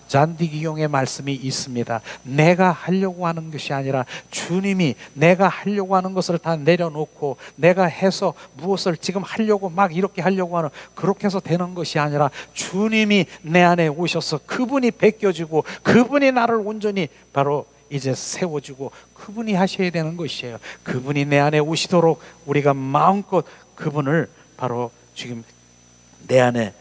Speaker 1: 잔디기용의 말씀이 있습니다. 내가 하려고 하는 것이 아니라 주님이 내가 하려고 하는 것을 다 내려놓고 내가 해서 무엇을 지금 하려고 막 이렇게 하려고 하는, 그렇게 해서 되는 것이 아니라 주님이 내 안에 오셔서 그분이 베껴주고 그분이 나를 온전히 바로 이제 세워주고 그분이 하셔야 되는 것이에요. 그분이 내 안에 오시도록 우리가 마음껏 그분을 바로 지금 내 안에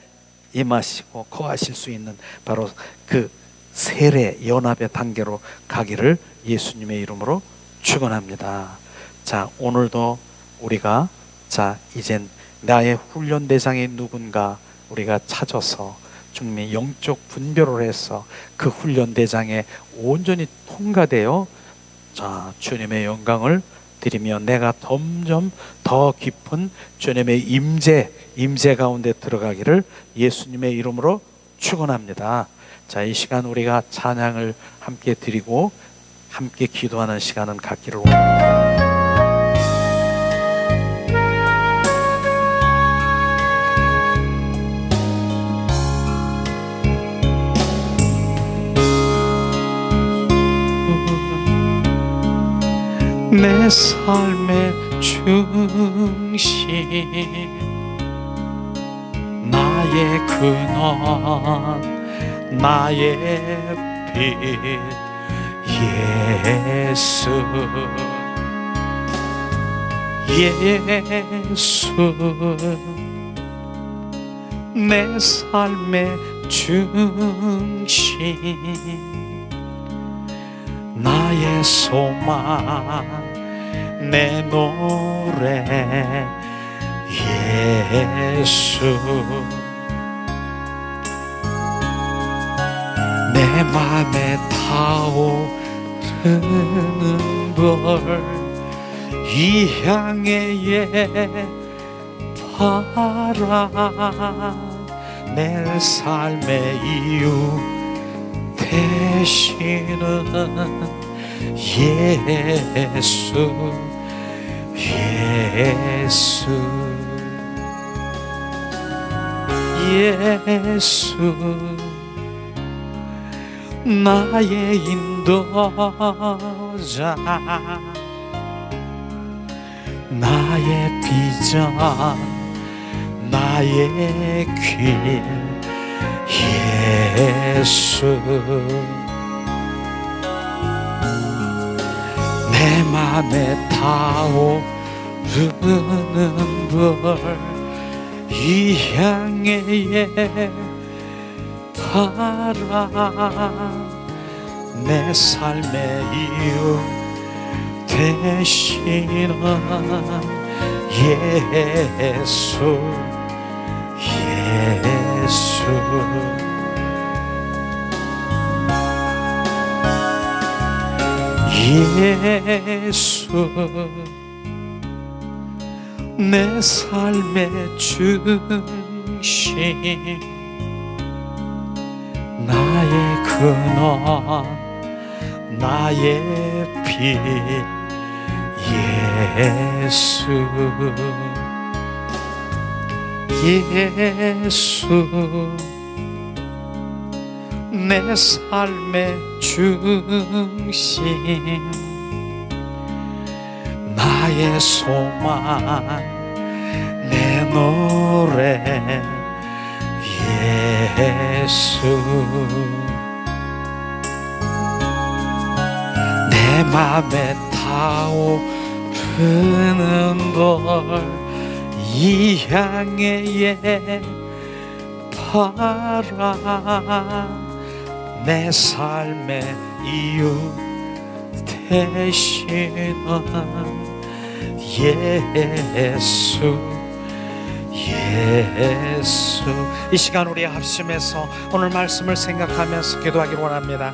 Speaker 1: 임하시고 거하실 수 있는 바로 그 세례 연합의 단계로 가기를 예수님의 이름으로 축원합니다. 자, 오늘도 우리가 이젠 나의 훈련 대상이 누군가 우리가 찾아서 주님의 영적 분별을 해서 그 훈련 대장에 온전히 통과되어 주님의 영광을 드리며 내가 점점 더 깊은 주님의 임재 가운데 들어가기를 예수님의 이름으로 축원합니다. 자, 이 시간 우리가 찬양을 함께 드리고 함께 기도하는 시간은 갖기를 원합니다. 내 삶의 중심, 나의 근원, 나의 빛, 예수, 내 삶의 중심, 나의 소망, 내 노래, 예수, 내 맘에 타오르는 벌, 이 향의 바람, 내 삶의 이유 되시는 예수, 나의 인도자, 나의 비전, 나의 길, 예수, 내 맘에 타오르는 벌, 이 향의 바람, 내 삶의 이유 되시는 예수, 예수 내 삶의 중심 나의 근원 나의 빛 예수 예수 내 삶의 중심 나의 소망 내 노래 예수 내 맘에 타오르는 걸 이 향의 바라 내 삶의 이유 되시는 예수 예수 이 시간 우리 합심해서 오늘 말씀을 생각하면서 기도하기를 원합니다.